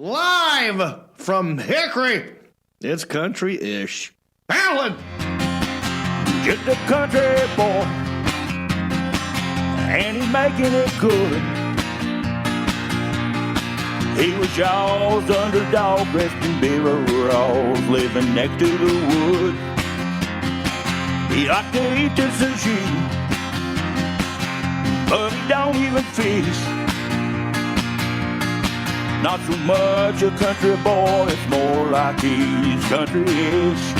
Live from Hickory, it's country-ish. Alan! Just a country boy, and he's making it good. He was y'all's underdog, dressed in overalls, living next to the wood. He liked to eat the sushi, but he don't even fish. Not so much a country boy, it's more like he's country-ish.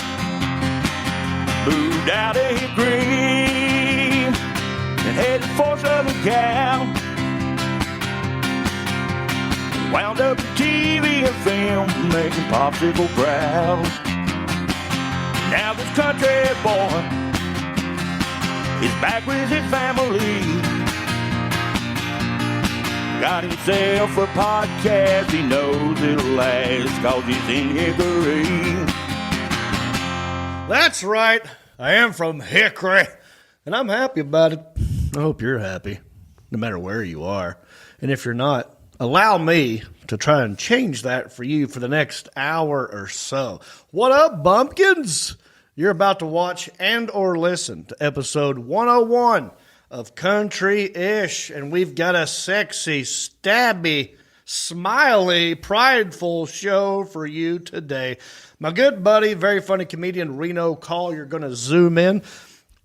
Moved out of Hickory and headed for Southern Cal. Wound up in TV and film, making popsicle proud. Now this country boy is back with his family. Got himself a podcast, he knows it'll last, 'cause he's in Hickory. That's right, I am from Hickory, and I'm happy about it. I hope you're happy, no matter where you are. And if you're not, allow me to try and change that for you for the next hour or so. What up, bumpkins? You're about to watch and or listen to episode 101 of Country-ish, and we've got a sexy, stabby, smiley, prideful show for you today. My good buddy, very funny comedian Reno Collier, going to zoom in.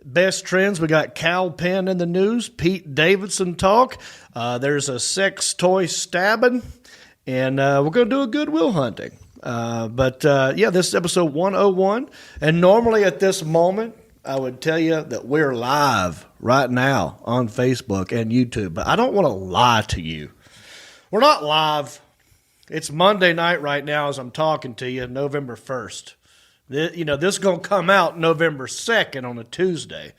Best trends, we got Kal Penn in the news, Pete Davidson talk. There's a sex toy stabbing, and we're going to do a Goodwill hunting. This is episode 101, and normally at this moment, I would tell you that we're live right now on Facebook and YouTube, but I don't want to lie to you. We're not live. It's Monday night right now as I'm talking to you, November 1st. This is going to come out November 2nd on a Tuesday,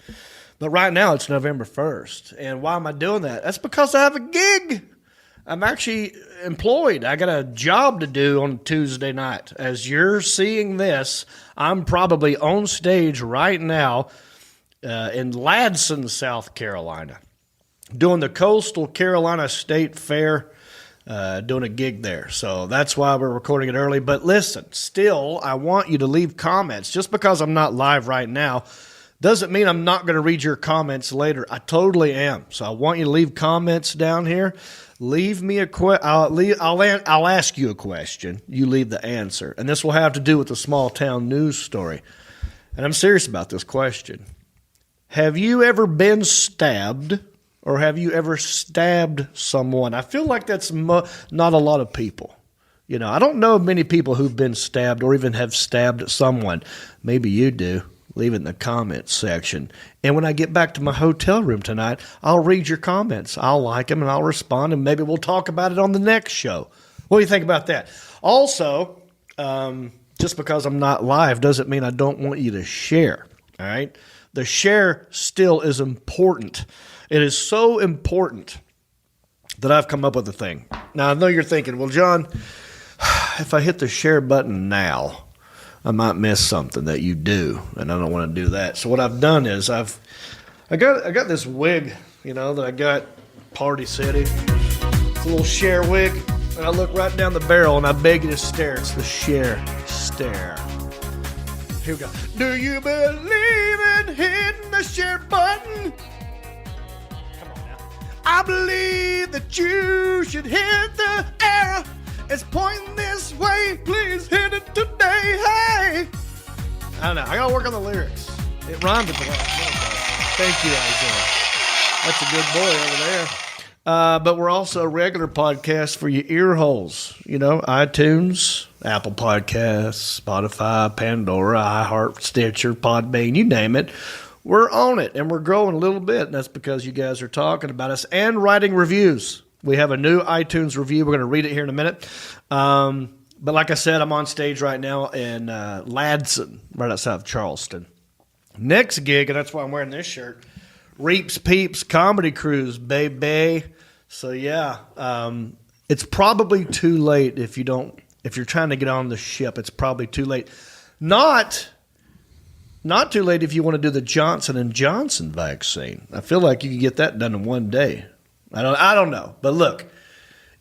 but right now it's November 1st. And why am I doing that? That's because I have a gig. I'm actually employed. I got a job to do on Tuesday night. As you're seeing this, I'm probably on stage right now in Ladson, South Carolina, doing the Coastal Carolina State Fair, doing a gig there. So that's why we're recording it early. But listen, still, I want you to leave comments. Just because I'm not live right now doesn't mean I'm not going to read your comments later. I totally am. So I want you to leave comments down here. Leave me a I'll ask you a question. You leave the answer. And this will have to do with the small town news story. And I'm serious about this question. Have you ever been stabbed, or have you ever stabbed someone? I feel like that's not a lot of people. I don't know many people who've been stabbed or even have stabbed someone. Maybe you do. Leave it in the comments section. And when I get back to my hotel room tonight, I'll read your comments. I'll like them and I'll respond, and maybe we'll talk about it on the next show. What do you think about that? Also, just because I'm not live doesn't mean I don't want you to share. All right? The share still is important. It is so important that I've come up with a thing. Now, I know you're thinking, well, Jon, if I hit the share button now, I might miss something that you do, and I don't want to do that. So what I've done is I got this wig, that I got Party City. It's a little share wig, and I look right down the barrel, and I beg you to stare. It's the share stare. Here we go. Do you believe in hitting the share button? Come on now. I believe that you should hit the arrow. It's pointing this way. Please hit it today. Hey! I don't know. I got to work on the lyrics. It rhymed at the last minute, though. Thank you, Isaiah. That's a good boy over there. But we're also a regular podcast for your ear holes. iTunes, Apple Podcasts, Spotify, Pandora, iHeart, Stitcher, Podbean, you name it. We're on it, and we're growing a little bit, and that's because you guys are talking about us and writing reviews. We have a new iTunes review. We're going to read it here in a minute. But like I said, I'm on stage right now in Ladson, right outside of Charleston. Next gig, and that's why I'm wearing this shirt, Reeps Peeps Comedy Cruise, baby. So yeah, it's probably too late if you're trying to get on the ship. It's probably too late. Not too late if you want to do the Johnson & Johnson vaccine. I feel like you could get that done in one day. I don't know. But look,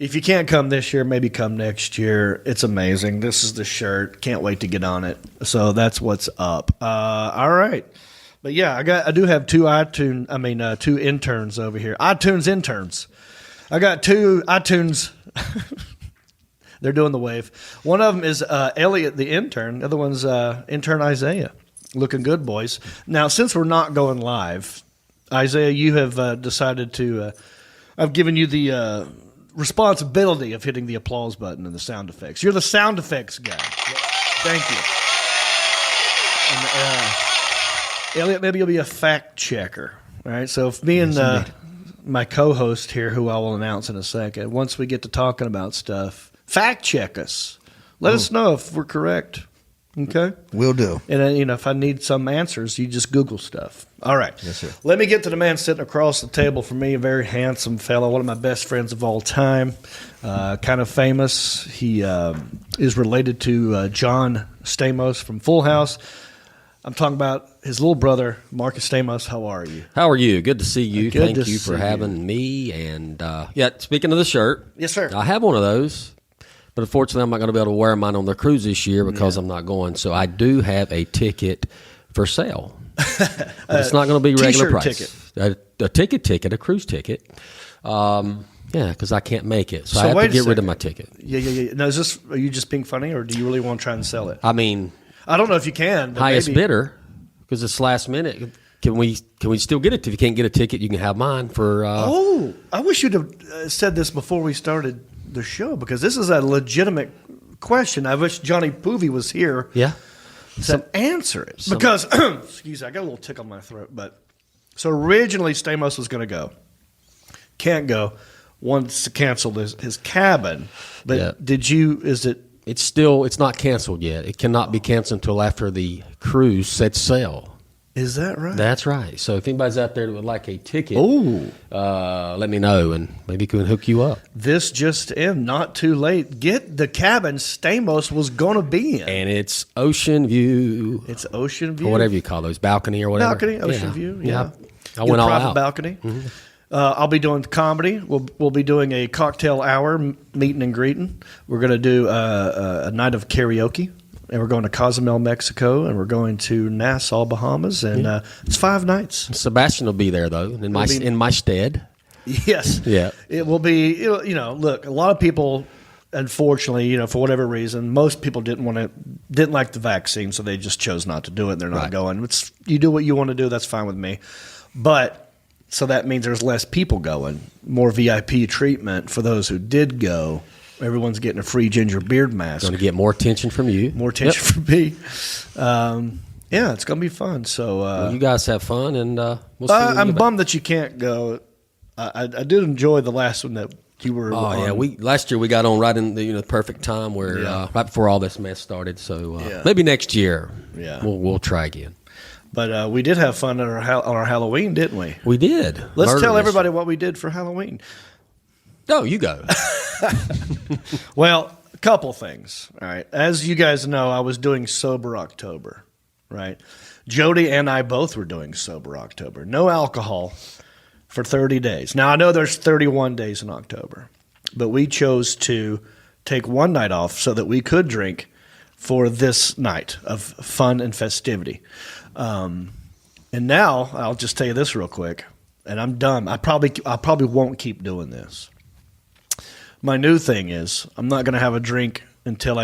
If you can't come this year, maybe come next year. It's amazing. This is the shirt. Can't wait to get on it. So that's what's up. All right. But yeah, I do have two interns over here. iTunes interns. I got two iTunes. They're doing the wave. One of them is Elliot, the intern. The other one's intern Isaiah. Looking good, boys. Now, since we're not going live, Isaiah, you have decided to. I've given you the responsibility of hitting the applause button and the sound effects. You're the sound effects guy. Thank you. And, Elliot, maybe you'll be a fact checker. All right. So if me and my co-host here, who I will announce in a second, once we get to talking about stuff, fact check us. Let us know if we're correct. Okay? Will do. And, if I need some answers, you just Google stuff. All right. Yes, sir. Let me get to the man sitting across the table from me, a very handsome fellow, one of my best friends of all time, kind of famous. He is related to Jon Stamos from Full House. I'm talking about his little brother, Marcus Stamos. How are you? How are you? Good to see you. Good Thank you for having me. And, speaking of the shirt. Yes, sir. I have one of those. But unfortunately, I'm not going to be able to wear mine on the cruise this year because I'm not going. So I do have a ticket for sale. But it's not going to be regular price. A ticket, a cruise ticket. Because I can't make it. So I have to get rid of my ticket. Yeah. Now, are you just being funny, or do you really want to try and sell it? I mean, I don't know if you can. But highest maybe. bidder, because it's last minute. Can we still get it? If you can't get a ticket, you can have mine for. I wish you'd have said this before we started the show, because this is a legitimate question. I wish Johnny Poovey was here to answer it. Because, excuse me, I got a little tick on my throat. But so originally Stamos was going to go. Can't go. Wants to cancel his cabin. But it's not canceled yet. It cannot be canceled until after the cruise sets sail. Is that right? That's right. So if anybody's out there that would like a ticket, let me know, and maybe we can hook you up. This just in, not too late. Get the cabin Stamos was going to be in. And it's ocean view. It's ocean view. Or whatever you call those, balcony or whatever. Balcony, ocean view, yeah. I went all private out. Balcony. Mm-hmm. I'll be doing comedy. We'll be doing a cocktail hour, meeting and greeting. We're going to do a night of karaoke. And we're going to Cozumel, Mexico, and we're going to Nassau, Bahamas, and it's 5 nights. Sebastian will be there, though, in my stead. Yes. Yeah. It will be, look, a lot of people, unfortunately, for whatever reason, most people didn't like the vaccine, so they just chose not to do it, and they're not going. You do what you want to do, that's fine with me. But, so that means there's less people going, more VIP treatment for those who did go. Everyone's getting a free ginger beard mask. Going to get more attention from you. More attention from me. It's going to be fun. So you guys have fun, and we'll see. I'm bummed that you can't go. I did enjoy the last one that you were on. Yeah, last year we got on right in the perfect time where right before all this mess started. So maybe next year we'll try again. But we did have fun on our Halloween, didn't we? We did. Let's tell everybody what we did for Halloween. No, you go. Well, a couple things. All right. As you guys know, I was doing Sober October, right? Jody and I both were doing Sober October. No alcohol for 30 days. Now, I know there's 31 days in October, but we chose to take one night off so that we could drink for this night of fun and festivity. And now, I'll just tell you this real quick, and I'm done. I probably won't keep doing this. My new thing is I'm not going to have a drink until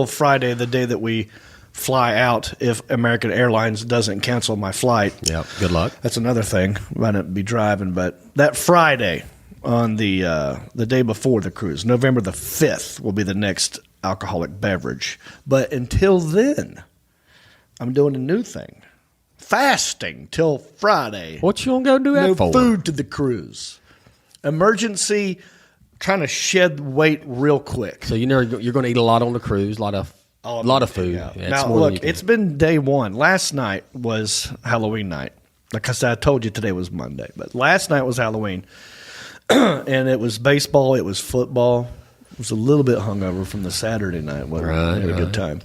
Friday, the day that we fly out, if American Airlines doesn't cancel my flight. Yep, good luck. That's another thing. Might not be driving, but that Friday on the day before the cruise, November the 5th, will be the next alcoholic beverage. But until then, I'm doing a new thing. Fasting till Friday. What you going to go do that for? No food to the cruise. Emergency, trying to shed weight real quick. So you're going to eat a lot on the cruise, a lot of food. Yeah, now, look, it's been day one. Last night was Halloween night. Like I said, I told you today was Monday, but last night was Halloween. And it was baseball, it was football. I was a little bit hungover from the Saturday night. I had a good time.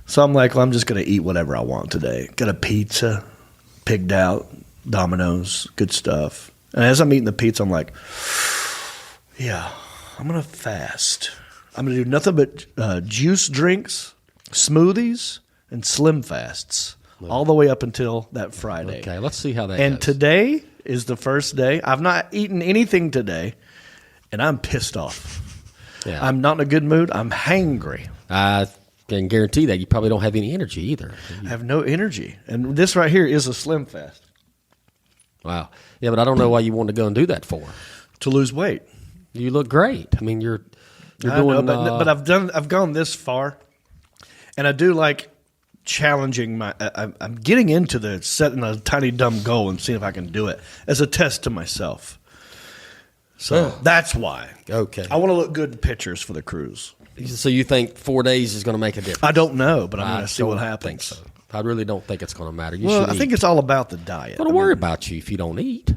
So I'm like, well, I'm just going to eat whatever I want today. Got a pizza, pigged out, Domino's, good stuff. And as I'm eating the pizza, I'm like, yeah, I'm going to fast. I'm going to do nothing but juice drinks, smoothies, and slim fasts all the way up until that Friday. Okay, let's see how that And goes. today is the first day. I've not eaten anything today, and I'm pissed off. Yeah. I'm not in a good mood. I'm hangry. I can guarantee that you probably don't have any energy either. I have no energy. And this right here is a slim fast. Wow. Yeah, but I don't know why you want to go and do that for. To lose weight. You look great. I mean, you're I doing. know, but I've gone this far, and I do like challenging my. I'm getting into the setting a tiny dumb goal and seeing if I can do it as a test to myself. So that's why. Okay. I want to look good in pictures for the cruise. So you think 4 days is going to make a difference? I don't know, but I'm I going to see what don't happens. think so. I really don't think it's going to matter. I think it's all about the diet. Don't worry about you if you don't eat.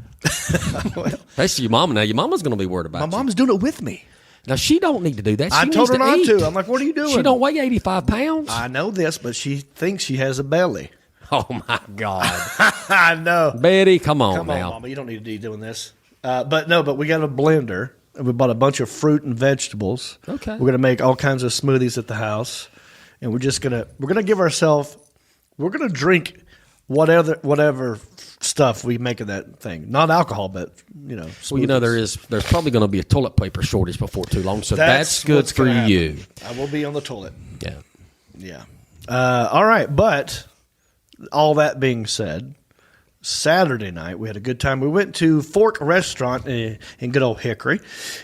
Basically, your mama now. Your mama's going to be worried about My you. mom's doing it with me. Now she don't need to do that. She I told her not eat. to. I'm like, what are you doing? She don't weigh 85 pounds. I know this, but she thinks she has a belly. Oh my God, I know. Betty, come on Come now. on, Mama. You don't need to be doing this. But we got a blender. And we bought a bunch of fruit and vegetables. Okay. We're gonna make all kinds of smoothies at the house, and we're gonna give ourselves. We're gonna drink whatever stuff we make of that thing. Not alcohol, but smoothies. Well, there's probably going to be a toilet paper shortage before too long, so that's good what's for gonna you. happen. I will be on the toilet. Yeah. Yeah. All right, but all that being said, Saturday night we had a good time. We went to Fork Restaurant in good old Hickory,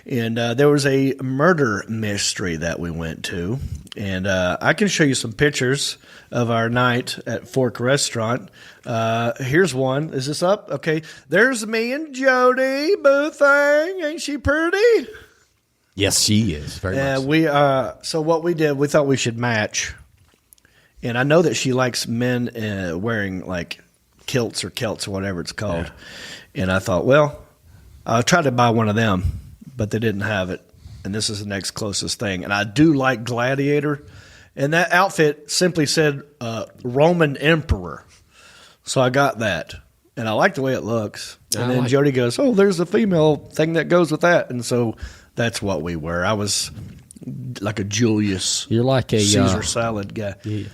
and there was a murder mystery that we went to, and I can show you some pictures of our night at Fork Restaurant. Here's one. Is this up? Okay. There's me and Jody Boo Thing. Ain't she pretty? Yes, she is very much. So what we did, we thought we should match, and I know that she likes men wearing like kilts or kelts or whatever it's called. Yeah. And I thought, well, I'll try to buy one of them, but they didn't have it. And this is the next closest thing. And I do like gladiator. And that outfit simply said Roman Emperor. So I got that. And I like the way it looks. And then Jody goes, oh, there's a female thing that goes with that. And so that's what we were. I was like a Julius You're like a Caesar salad guy. Yeah.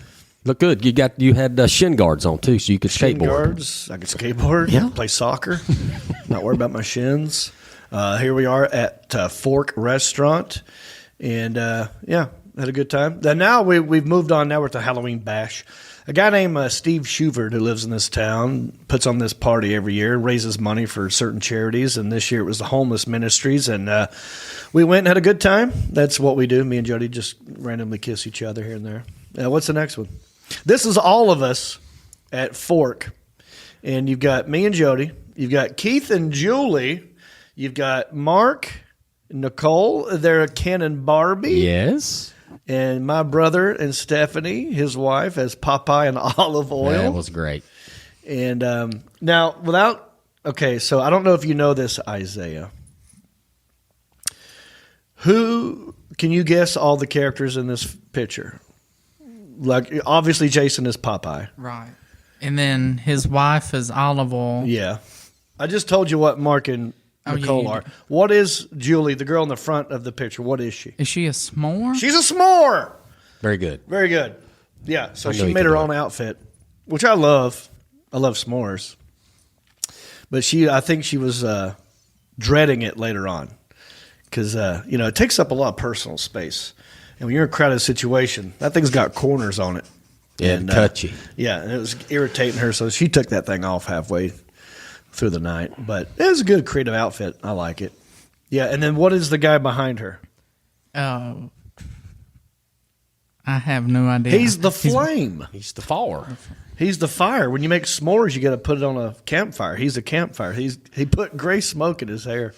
Look good. You had shin guards on too, so you could Shin skateboard. guards. I could skateboard. Yeah. Play soccer. Not worry about my shins. Here we are at Fork Restaurant, and had a good time. And now we've moved on. Now we're at the Halloween Bash. A guy named Steve Shuvert, who lives in this town, puts on this party every year, raises money for certain charities, and this year it was the Homeless Ministries, and we went and had a good time. That's what we do. Me and Jody just randomly kiss each other here and there. What's the next one? This is all of us at Fork, and you've got me and Jody. You've got Keith and Julie. You've got Mark, Nicole. They're Ken and Barbie. Yes. And my brother and Stephanie, his wife, as Popeye and Olive Oil. That was great. And now, so I don't know if you know this, Isaiah. Who can you guess all the characters in this picture? Like, obviously, Jason is Popeye. Right. And then his wife is Olive Oil. Yeah. I just told you what Mark and Nicole are. What is Julie, the girl in the front of the picture? What is she? Is she a s'more? She's a s'more. Very good. Very good. Yeah. So I know she you made can her do own outfit, which I love. I love s'mores. But I think she was dreading it later on because, it takes up a lot of personal space. And when you're in a crowded situation, that thing's got corners on it. Yeah, and cut you. Yeah, and it was irritating her, so she took that thing off halfway through the night. But it was a good creative outfit. I like it. Yeah, and then what is the guy behind her? I have no idea. He's the flame. He's the fire. He's the fire. When you make s'mores, you got to put it on a campfire. He's a campfire. He put gray smoke in his hair.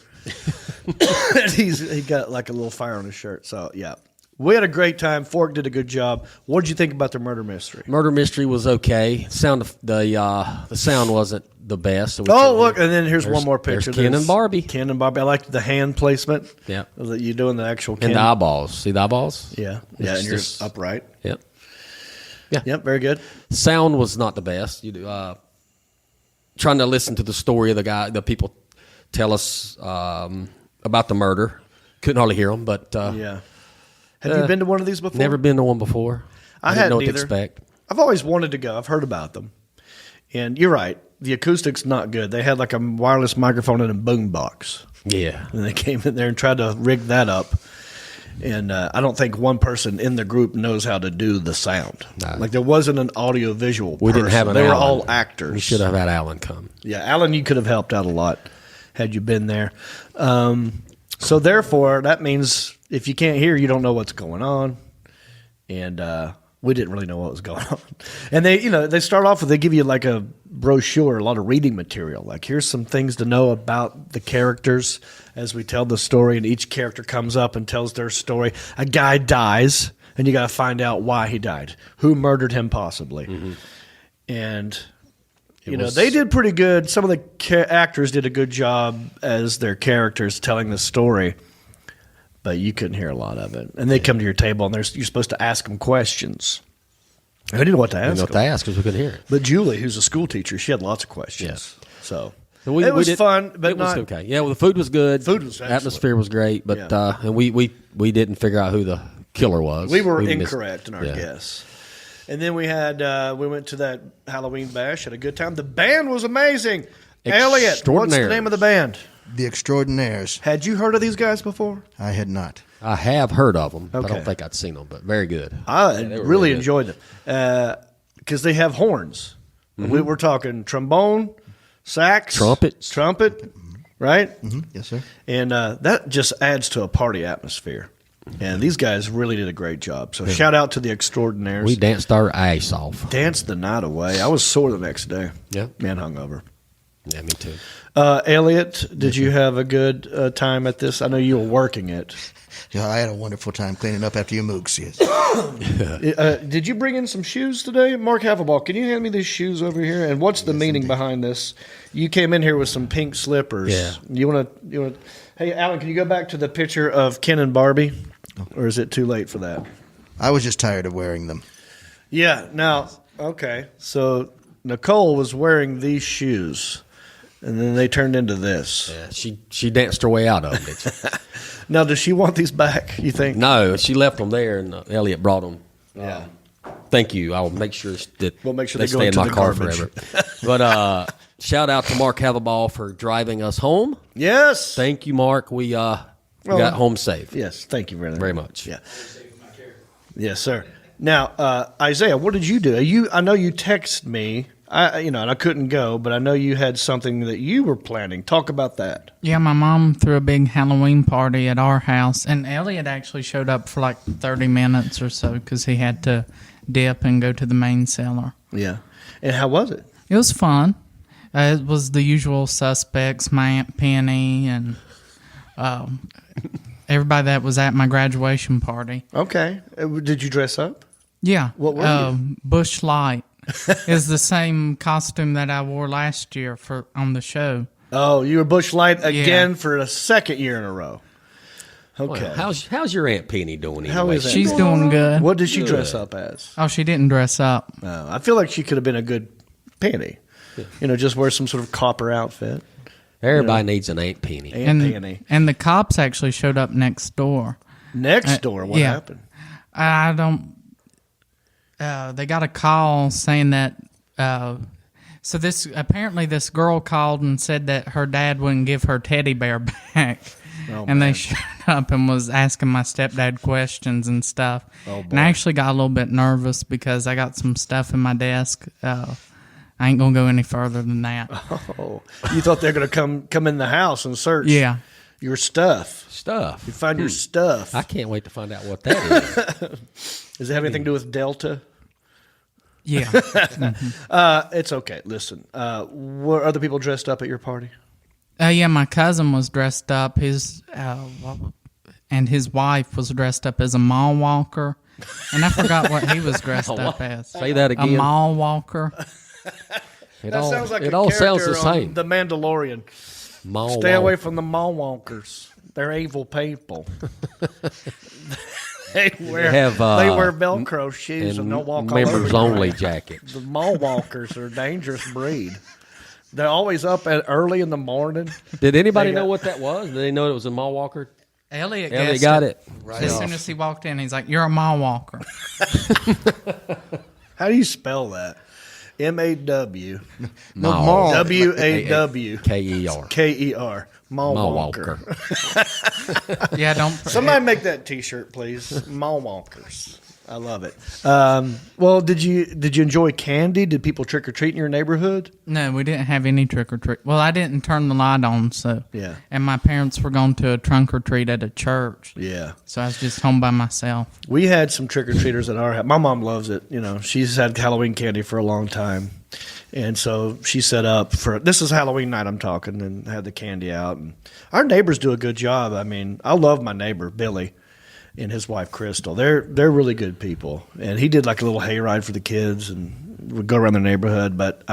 He got like a little fire on his shirt. So, yeah. We had a great time. Fork did a good job. What did you think about the murder mystery? Murder mystery was okay. The sound wasn't the best. Look, and then here's one more picture. There's Ken and Barbie. Ken and Barbie. I liked the hand placement. Yeah. That you doing the actual Ken. And the eyeballs. See the eyeballs? Yeah. Yeah, and you're upright. Yep. Yeah. Yep, very good. Sound was not the best. Trying to listen to the story of the people tell us about the murder. couldn't hardly hear them. But Yeah. Have you been to one of these before? Never been to one before. I didn't hadn't know what to either. expect. I've always wanted to go. I've heard about them. And you're right. The acoustic's not good. They had like a wireless microphone and a boom box. Yeah. And they came in there and tried to rig that up. And I don't think one person in the group knows how to do the sound. No. Like there wasn't an audio visual We didn't have an They were Alan. all actors. We should have had Alan come. Yeah, Alan, you could have helped out a lot had you been there. So therefore, that means if you can't hear, you don't know what's going on. And we didn't really know what was going on. And they start off with, they give you like a brochure, a lot of reading material. Like here's some things to know about the characters as we tell the story, and each character comes up and tells their story. A guy dies, and you got to find out why he died, who murdered him possibly. Mm-hmm. And they did pretty good. Some of the actors did a good job as their characters telling the story. But you couldn't hear a lot of it. And they come to your table, and you're supposed to ask them questions. I didn't know what to ask them. We didn't know what to ask because we couldn't hear it. But Julie, who's a school teacher, she had lots of questions. Yeah. So it was fun, but it was okay. Yeah, well, the food was good. Food was excellent. Atmosphere was great, but and we didn't figure out who the killer was. We were incorrect in our guess. And then we went to that Halloween bash, had a good time. The band was amazing. Elliot, what's the name of the band? The Extraordinaires. Had you heard of these guys before? I had not. I have heard of them, but I Okay. don't think I'd seen them. But very good. I they were really good. enjoyed them because they have horns. Mm-hmm. We were talking trombone, sax, trumpet, right? Mm-hmm. Yes, sir. And that just adds to a party atmosphere. And these guys really did a great job. So shout out to the Extraordinaires. We danced our ass off. Danced the night away. I was sore the next day. Yeah. Man, hungover. Yeah, me too. Elliot, did you have a good time at this? I know you were working it. Yeah, I had a wonderful time cleaning up after your mooks, yes. Did you bring in some shoes today? Mark Havelball, can you hand me these shoes over here? And what's the meaning behind this? You came in here with some pink slippers. Yeah. You want to? Hey, Alan, can you go back to the picture of Ken and Barbie? Or is it too late for that? I was just tired of wearing them. Yeah. Now, okay. So Nicole was wearing these shoes, and then they turned into this. Yeah, she danced her way out of them, did she? Now, does she want these back, you think? No, she left them there, and Elliot brought them. Yeah. Thank you. I'll make sure that We'll make sure they they go stay in into my the car garbage. forever. But shout out to Mark Havelball for driving us home. Yes. Thank you, Mark. We got home safe. Yes. Thank you Very much. Yeah. Yes, sir. Now, Isaiah, what did you do? I know you texted me. And I couldn't go, but I know you had something that you were planning. Talk about that. Yeah, my mom threw a big Halloween party at our house, and Elliot actually showed up for like 30 minutes or so because he had to dip and go to the main cellar. Yeah. And how was it? It was fun. It was the usual suspects, my Aunt Penny, and everybody that was at my graduation party. Okay. Did you dress up? Yeah. What were you? Bush Light is the same costume that I wore last year on the show. Oh, you were Bush Light again for a second year in a row. Okay. Well, how's your Aunt Penny doing anyway? How is that? She's doing good. What did she dress up as? Oh, she didn't dress up. I feel like she could have been a good Penny. Just wear some sort of copper outfit. Everybody needs an Aunt Penny. Aunt Penny. And the cops actually showed up next door. Next door? What happened? I don't... they got a call saying that... so this girl called and said that her dad wouldn't give her teddy bear back. Oh, and man. they showed up and was asking my stepdad questions and stuff. Oh, boy. And I actually got a little bit nervous because I got some stuff in my desk. I ain't going to go any further than that. Oh, you thought they were going to come in the house and search your stuff. Stuff. You find your stuff. I can't wait to find out what that is. Does it have anything to do with Delta? Yeah. It's okay. Listen, were other people dressed up at your party? Yeah, my cousin was dressed up. And his wife was dressed up as a mall walker. And I forgot what he was dressed up as. Say that again. A mall walker. That sounds like it a all sounds the character on same. The Mandalorian. Mall Stay away walk. from the mall walkers. They're evil people. They wear Velcro shoes and they'll walk all over members you. only jackets. The mall walkers are a dangerous breed. They're always up early in the morning. Did anybody They got- know what that was? Did they know it was a mall walker? Elliot got it. Right as off. soon as he walked in, he's like, "You're a mile walker." How do you spell that? M-A-W. Mall. W-A-W. K-E-R. K-E-R. Mall Mall walker. walker. Yeah, don't. Somebody make that T-shirt, please. Mall walkers. I love it. Well, did you enjoy candy? Did people trick or treat in your neighborhood? No, we didn't have any trick or treat. Well, I didn't turn the light on, so Yeah. And my parents were going to a trunk or treat at a church, Yeah. so I was just home by myself. We had some trick or treaters at our house. My mom loves it. You know, she's had Halloween candy for a long time, and so she set up for this is Halloween night. I'm talking, and had the candy out. And our neighbors do a good job. I mean, I love my neighbor Billy and his wife Crystal. They're really good people, and he did like a little hayride for the kids, and would go around the neighborhood. But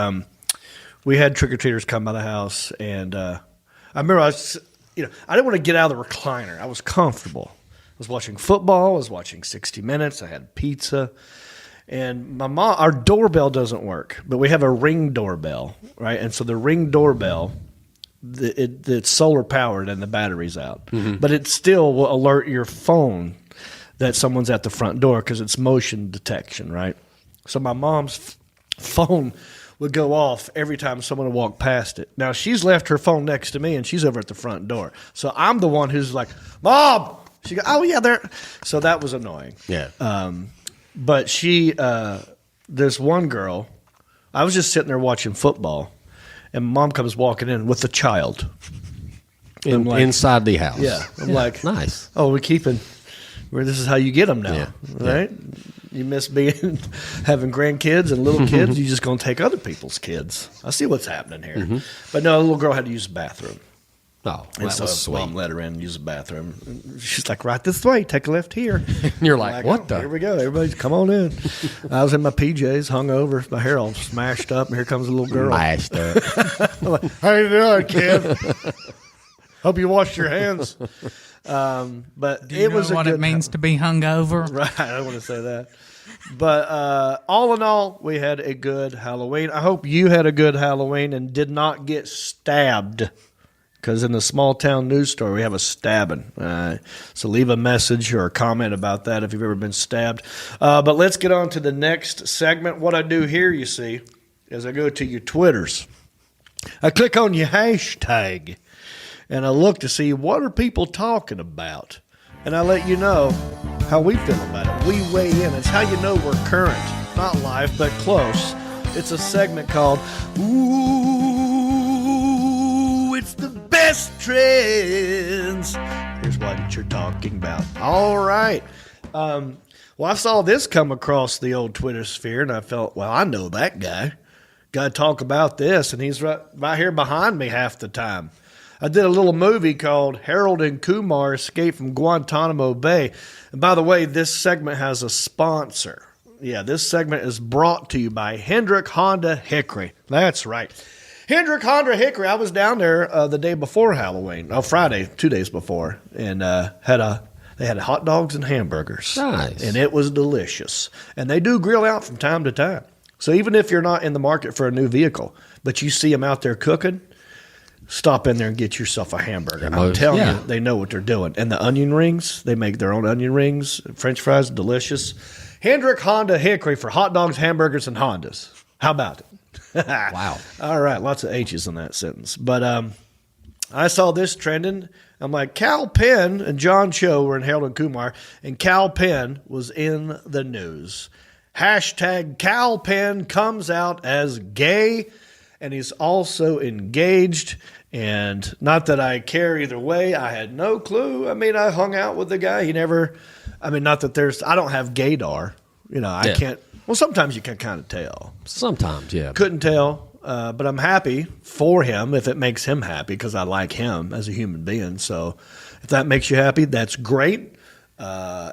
we had trick or treaters come by the house, and I remember I didn't want to get out of the recliner. I was comfortable. I was watching football. I was watching 60 Minutes. I had pizza, and my mom. Our doorbell doesn't work, but we have a Ring doorbell, right? And so the Ring doorbell. It's solar powered and the battery's out, but it still will alert your phone that someone's at the front door because it's motion detection, right? So my mom's phone would go off every time someone would walk past it. Now she's left her phone next to me and she's over at the front door, so I'm the one who's like, "Mom!" She goes, "Oh yeah, there." So that was annoying. Yeah. But there's one girl. I was just sitting there watching football. And mom comes walking in with a child. Inside the house. Yeah. I'm like, nice. Oh, we're keeping, this is how you get them now, Yeah. right? You miss having grandkids and little kids. You're just going to take other people's kids. I see what's happening here. But no, the little girl had to use the bathroom. Oh, And that so was sweet. mom let her in and use the bathroom. And she's like, right this way, take a left here. You're I'm like, what the? Here we go. Everybody come on in. I was in my PJs, hung over, my hair all smashed up, and here comes a little girl. Mashed up. I'm like, how you doing, kid? Hope you washed your hands. But Do you know was what it means to be hungover? Right, I don't want to say that. But all in all, we had a good Halloween. I hope you had a good Halloween and did not get stabbed. Because in the small town news story, we have a stabbing. So leave a message or a comment about that if you've ever been stabbed. But let's get on to the next segment. What I do here, you see, is I go to your Twitters. I click on your hashtag, and I look to see what are people talking about. And I let you know how we feel about it. We weigh in. It's how you know we're current. Not live, but close. It's a segment called Ooh, it's the best trends. Here's what you're talking about. All right. Well, I saw this come across the old Twitter sphere, and I felt, well, I know that guy. Got to talk about this, and he's right here behind me half the time. I did a little movie called Harold and Kumar Escape from Guantanamo Bay. And by the way, this segment has a sponsor. Yeah, this segment is brought to you by Hendrick Honda Hickory. That's right. Hendrick Honda Hickory. I was down there the day before Halloween. Oh, Friday, 2 days before. And they had hot dogs and hamburgers. Nice. And it was delicious. And they do grill out from time to time. So even if you're not in the market for a new vehicle, but you see them out there cooking, stop in there and get yourself a hamburger. I'm telling you, they know what they're doing. And the onion rings, they make their own onion rings. French fries, delicious. Hendrick Honda Hickory for hot dogs, hamburgers, and Hondas. How about it? Wow. All right, lots of H's in that sentence. But I saw this trending. I'm like, Kal Penn and Jon Cho were in Harold and Kumar, and Kal Penn was in the news. Hashtag Kal Penn comes out as gay, and he's also engaged. And not that I care either way. I had no clue. I mean, I hung out with the guy. He never, I mean, not that I don't have gaydar. You know, I can't. Well, sometimes you can kind of tell. Sometimes, yeah. Couldn't tell, but I'm happy for him if it makes him happy because I like him as a human being. So if that makes you happy, that's great.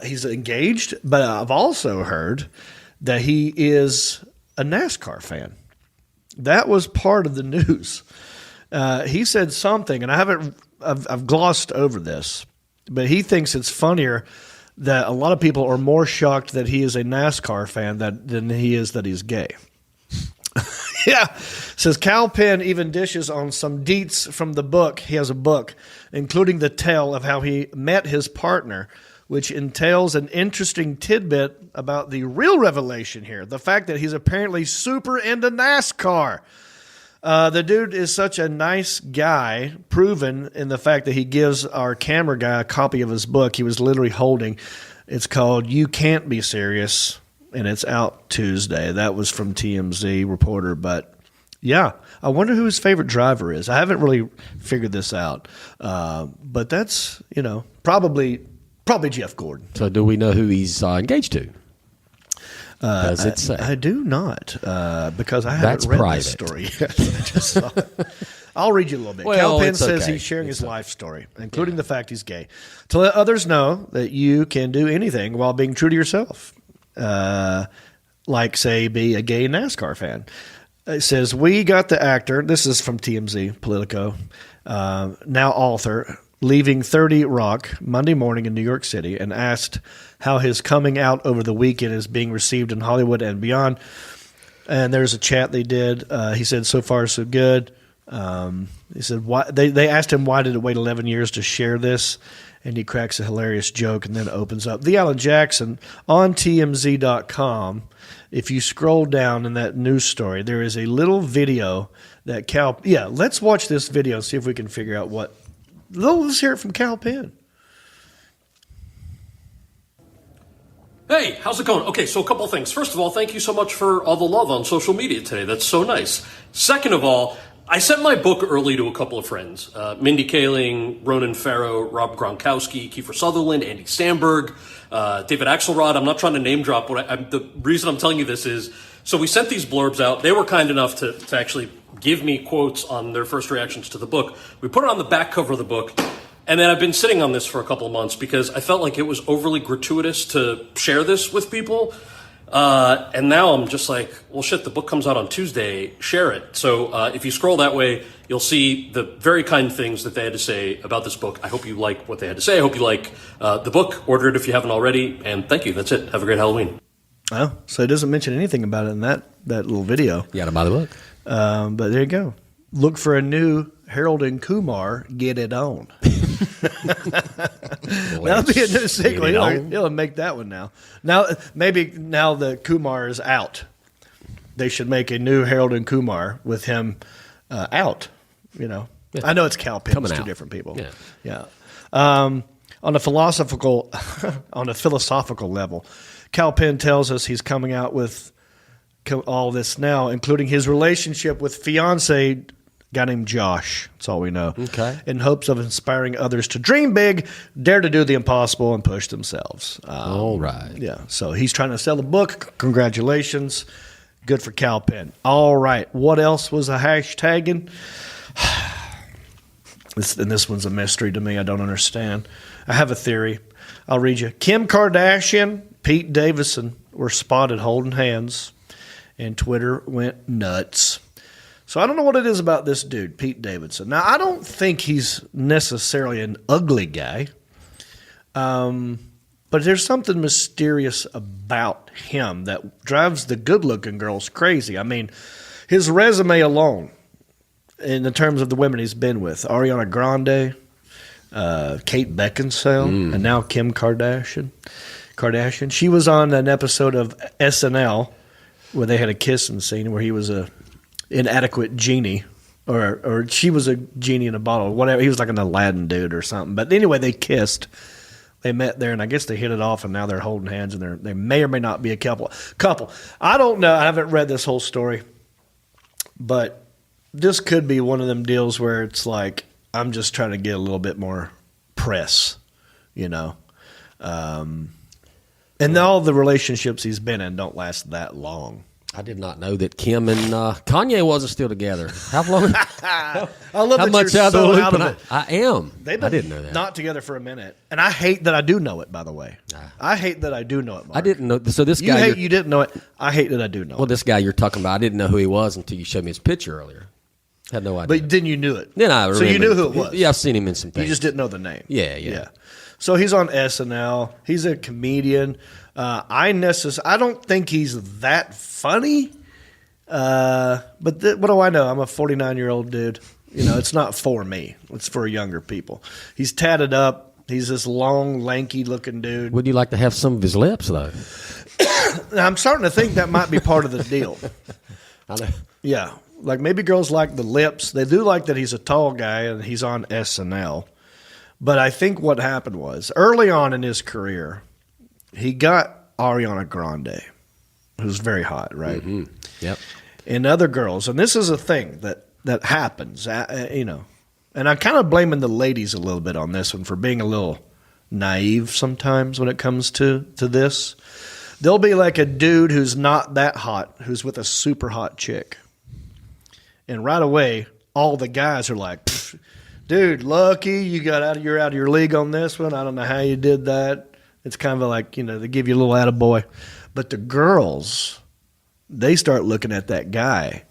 He's engaged, but I've also heard that he is a NASCAR fan. That was part of the news. He said something, and I've glossed over this, but he thinks it's funnier that a lot of people are more shocked that he is a NASCAR fan than he is that he's gay. Yeah. Says Kal Penn even dishes on some deets from the book. He has a book, including the tale of how he met his partner, which entails an interesting tidbit about the real revelation here. The fact that he's apparently super into NASCAR. The dude is such a nice guy, proven in the fact that he gives our camera guy a copy of his book he was literally holding. It's called You Can't Be Serious, and it's out Tuesday. That was from TMZ reporter. But, yeah, I wonder who his favorite driver is. I haven't really figured this out. But that's, probably Jeff Gordon. So do we know who he's engaged to? Does it say? I do not, because I haven't read private. This story yet. I just saw it. I'll read you a little bit. Well, Kal Penn it's says okay. he's sharing his life story, including the fact he's gay, to let others know that you can do anything while being true to yourself. Like, say, be a gay NASCAR fan. It says, we got the actor, this is from TMZ, Politico, now author, leaving 30 Rock Monday morning in New York City and asked how his coming out over the weekend is being received in Hollywood and beyond. And there's a chat they did. He said, so far, so good. He said, why, they asked him why did it wait 11 years to share this, and he cracks a hilarious joke and then opens up. The Alan Jackson on TMZ.com. If you scroll down in that news story, there is a little video that let's watch this video and see if we can figure out what. Let's hear it from Kal Penn. Hey, how's it going? Okay, so a couple of things. First of all, thank you so much for all the love on social media today. That's so nice. Second of all, I sent my book early to a couple of friends. Mindy Kaling, Ronan Farrow, Rob Gronkowski, Kiefer Sutherland, Andy Samberg, David Axelrod. I'm not trying to name drop. The reason I'm telling you this is, so we sent these blurbs out. They were kind enough to actually give me quotes on their first reactions to the book. We put it on the back cover of the book. And then I've been sitting on this for a couple of months because I felt like it was overly gratuitous to share this with people. And now I'm just like, well, shit, the book comes out on Tuesday. Share it. So if you scroll that way, you'll see the very kind things that they had to say about this book. I hope you like what they had to say. I hope you like the book. Order it if you haven't already. And thank you. That's it. Have a great Halloween. Oh, so it doesn't mention anything about it in that little video. You got to buy the book. But there you go. Look for a new Harold and Kumar, Get It On. That'll be a new sequel. He'll make that one now. Maybe now the Kumar is out. They should make a new Harold and Kumar with him out. Yeah. I know it's Kal Penn. It's two different people. Yeah. On a philosophical level, Kal Penn tells us he's coming out with all this now, including his relationship with fiance guy named Josh. That's all we know. Okay. In hopes of inspiring others to dream big, dare to do the impossible, and push themselves. All right. Yeah. So he's trying to sell the book. Congratulations. Good for Kal Penn. All right. What else was a hashtagging? This one's a mystery to me. I don't understand. I have a theory. I'll read you. Kim Kardashian, Pete Davidson were spotted holding hands, and Twitter went nuts. So I don't know what it is about this dude, Pete Davidson. Now, I don't think he's necessarily an ugly guy, but there's something mysterious about him that drives the good-looking girls crazy. I mean, his resume alone, in the terms of the women he's been with, Ariana Grande, Kate Beckinsale, and now Kim Kardashian. She was on an episode of SNL where they had a kissing scene where he was a inadequate genie, or she was a genie in a bottle, whatever. He was like an Aladdin dude or something. But anyway, they kissed. They met there, and I guess they hit it off, and now they're holding hands, and they may or may not be a couple. I don't know. I haven't read this whole story, but this could be one of them deals where it's like, I'm just trying to get a little bit more press, And all the relationships he's been in don't last that long. I did not know that Kim and Kanye wasn't still together. How long? I love how that much you're so out of it. I am. I didn't know that. Not together for a minute, and I hate that I do know it. By the way, I hate that I do know it. Mark. I didn't know. So this guy, you didn't know it. I hate that I do know. Well, it. this guy you're talking about, I didn't know who he was until you showed me his picture earlier. Had no idea. But then you knew it. Then I remember. So you knew who it was. Yeah, I've seen him in some things. You just didn't know the name. Yeah. So he's on SNL. He's a comedian. I don't think he's that funny. But what do I know? I'm a 49-year-old dude. You know, it's not for me. It's for younger people. He's tatted up. He's this long, lanky-looking dude. Would you like to have some of his lips, though? I'm starting to think that might be part of the deal. I know. Yeah. Like, maybe girls like the lips. They do like that he's a tall guy and he's on SNL. But I think what happened was, early on in his career, he got Ariana Grande, who's very hot, right? Mm-hmm. Yep. And other girls. And this is a thing that happens, you know. And I'm kind of blaming the ladies a little bit on this one for being a little naive sometimes when it comes to this. There'll be like a dude who's not that hot, who's with a super hot chick. And right away, all the guys are like, dude, lucky you're out of your league on this one. I don't know how you did that. It's kind of like, you know, they give you a little attaboy. But the girls, they start looking at that guy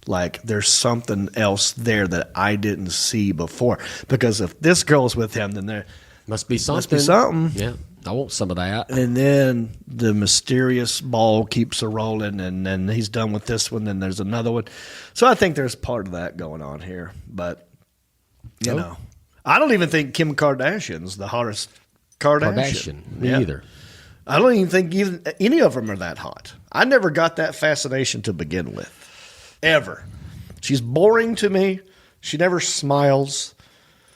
like there's something else there that I didn't see before. Because if this girl's with him, then there must be something. Must be something. Yeah, I want some of that. And then the mysterious ball keeps a-rolling, and then he's done with this one, then there's another one. So I think there's part of that going on here. But, you know, I don't even think Kim Kardashian's the hottest Kardashian. Me either. I don't even think even any of them are that hot. I never got that fascination to begin with. Ever. She's boring to me. She never smiles.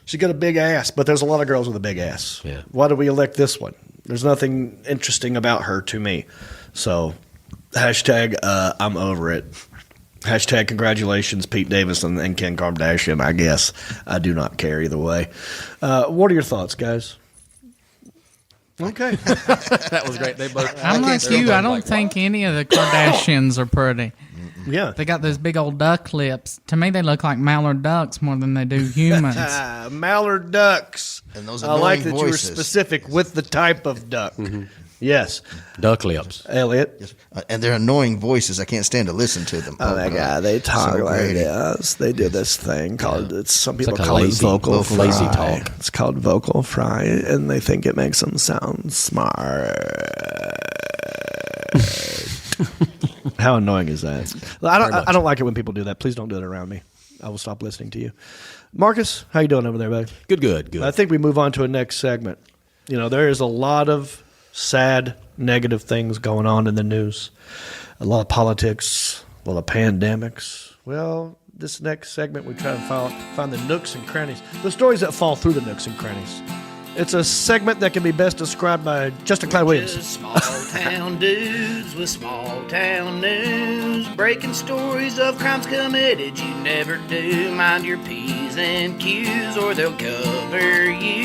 She's got a big ass, but there's a lot of girls with a big ass. Yeah. Why do we elect this one? There's nothing interesting about her to me. So, hashtag I'm over it. Hashtag congratulations, Pete Davidson and Kim Kardashian, I guess. I do not care either way. What are your thoughts, guys? Okay. That was great. They both. I'm like you. I don't think any of the Kardashians are pretty. Yeah. They got those big old duck lips. To me, they look like mallard ducks more than they do humans. Mallard ducks. And those I like that annoying you were voices. specific with the type of duck. Mm-hmm. Yes. Duck lips. Elliot. Yes. And they're annoying voices. I can't stand to listen to them. Oh, that guy. They talk So like grating. this. They do this thing called, some people like a call lazy- it vocal fry. lazy talk. It's called vocal fry, and they think it makes them sound smart. How annoying is that? I don't like it when people do that. Please don't do it around me. I will stop listening to you. Marcus, how you doing over there, buddy? Good. I think we move on to a next segment. You know, there is a lot of sad, negative things going on in the news. A lot of politics, a lot of pandemics. Well, this next segment, we try to find the nooks and crannies, the stories that fall through the nooks and crannies. It's a segment that can be best described by Justin Clyde Williams. Just small town dudes with small town news, breaking stories of crimes committed you never do. Mind your P's and Q's or they'll cover you.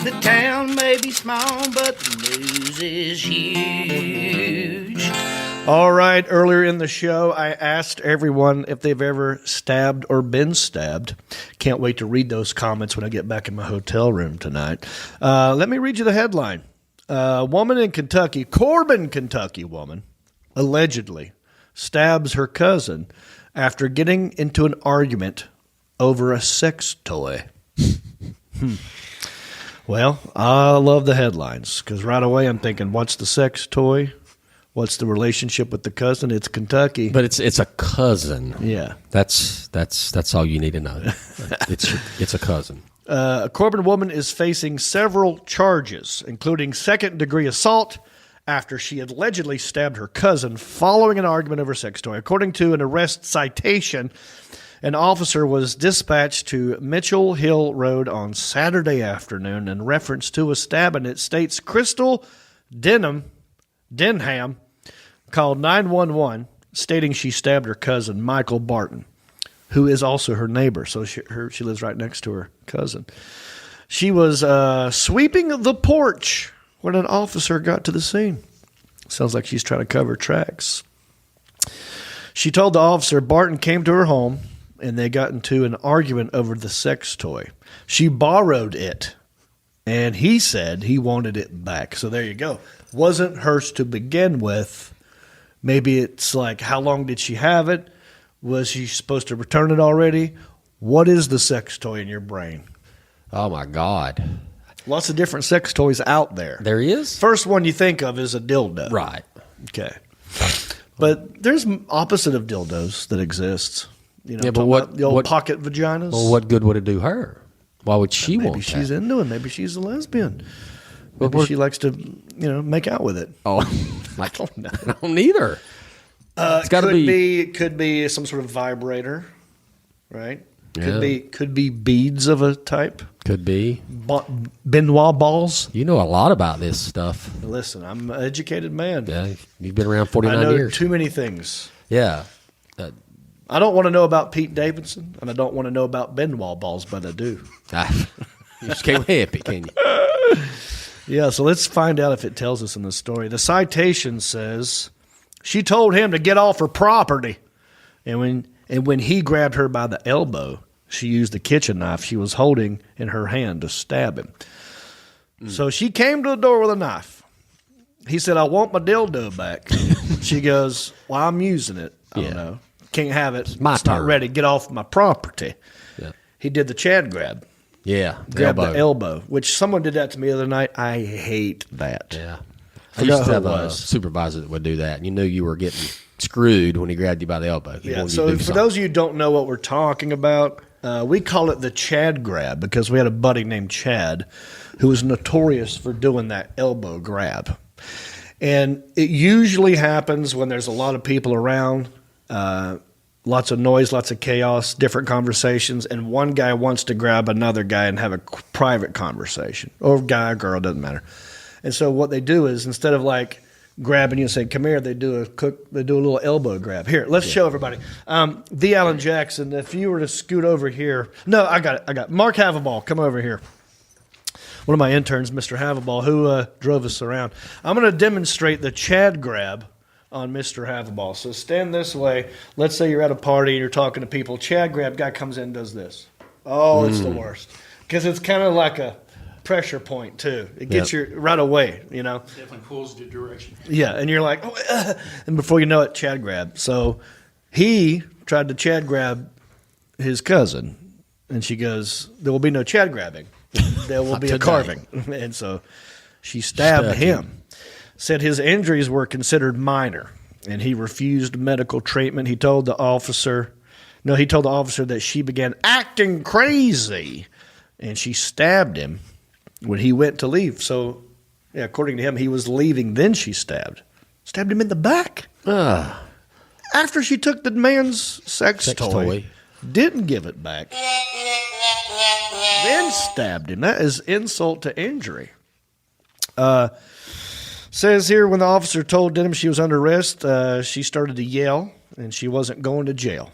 The town may be small, but the news is huge. All right, earlier in the show, I asked everyone if they've ever stabbed or been stabbed. Can't wait to read those comments when I get back in my hotel room tonight. Let me read you the headline. A woman in Kentucky, Corbin, Kentucky woman, allegedly stabs her cousin after getting into an argument over a sex toy. Well, I love the headlines because right away I'm thinking, what's the sex toy? What's the relationship with the cousin? It's Kentucky. But it's a cousin. Yeah. That's all you need to know. It's a cousin. A Corbin woman is facing several charges, including second-degree assault after she allegedly stabbed her cousin following an argument over a sex toy. According to an arrest citation, an officer was dispatched to Mitchell Hill Road on Saturday afternoon in reference to a stabbing. It states Crystal Denham called 911 stating she stabbed her cousin, Michael Barton, who is also her neighbor. So she lives right next to her cousin. She was sweeping the porch when an officer got to the scene. Sounds like she's trying to cover tracks. She told the officer Barton came to her home and they got into an argument over the sex toy. She borrowed it, and he said he wanted it back. So there you go. Wasn't hers to begin with. Maybe it's like, how long did she have it? Was she supposed to return it already? What is the sex toy in your brain? Oh, my God. Lots of different sex toys out there. There is? First one you think of is a dildo. Right. Okay. But there's opposite of dildos that exists. You know, Yeah, but the old pocket vaginas. Well, what good would it do her? Why would she want that? Maybe she's into it. Maybe she's a lesbian. But Maybe she likes to, make out with it. Oh, I don't know. I don't either. It's got to Could be some sort of vibrator, right? Yeah. Could be beads of a type. Could be. Benoit balls. You know a lot about this stuff. Listen, I'm an educated man. Yeah, you've been around 49 I know years. too many things. Yeah. I don't want to know about Pete Davidson, and I don't want to know about Benoit balls, but I do. You just can't happy, can you? Yeah, so let's find out if it tells us in the story. The citation says, she told him to get off her property. And when he grabbed her by the elbow, she used the kitchen knife she was holding in her hand to stab him. So she came to the door with a knife. He said, I want my dildo back. She goes, well, I'm using it. I don't know. Can't have it. It's not ready. Get off my property. Yeah. He did the Chad grab. Yeah. Grab the elbow, which someone did that to me the other night. I hate that. Yeah. I used to have a supervisor that would do that, and you knew you were getting screwed when he grabbed you by the elbow. So for those of you who don't know what we're talking about, we call it the Chad grab because we had a buddy named Chad who was notorious for doing that elbow grab. And it usually happens when there's a lot of people around, lots of noise, lots of chaos, different conversations, and one guy wants to grab another guy and have a private conversation, or guy or girl, doesn't matter. And so what they do is instead of like grabbing you and saying, come here, they do a little elbow grab. Here, let's show everybody. The Alan Jackson, if you were to scoot over here. No, I got it. Mark Havaball, come over here. One of my interns, Mr. Havaball, who drove us around. I'm going to demonstrate the Chad grab on Mr. Havaball. So stand this way. Let's say you're at a party and you're talking to people. Chad grab, guy comes in and does this. Oh, it's the worst. Because it's kind of like a pressure point, too. It gets you right away, Definitely pulls the direction. Yeah, and you're like, and before you know it, Chad grab. So he tried to Chad grab his cousin, and she goes, there will be no Chad grabbing. There will be a carving. And so she stabbed him. Said his injuries were considered minor, and he refused medical treatment. He told the officer that she began acting crazy, and she stabbed him when he went to leave. So, according to him, he was leaving, then she stabbed him in the back. After she took the man's sex toy, didn't give it back, then stabbed him. That is insult to injury. Says here, when the officer told Denham she was under arrest, she started to yell, and she wasn't going to jail.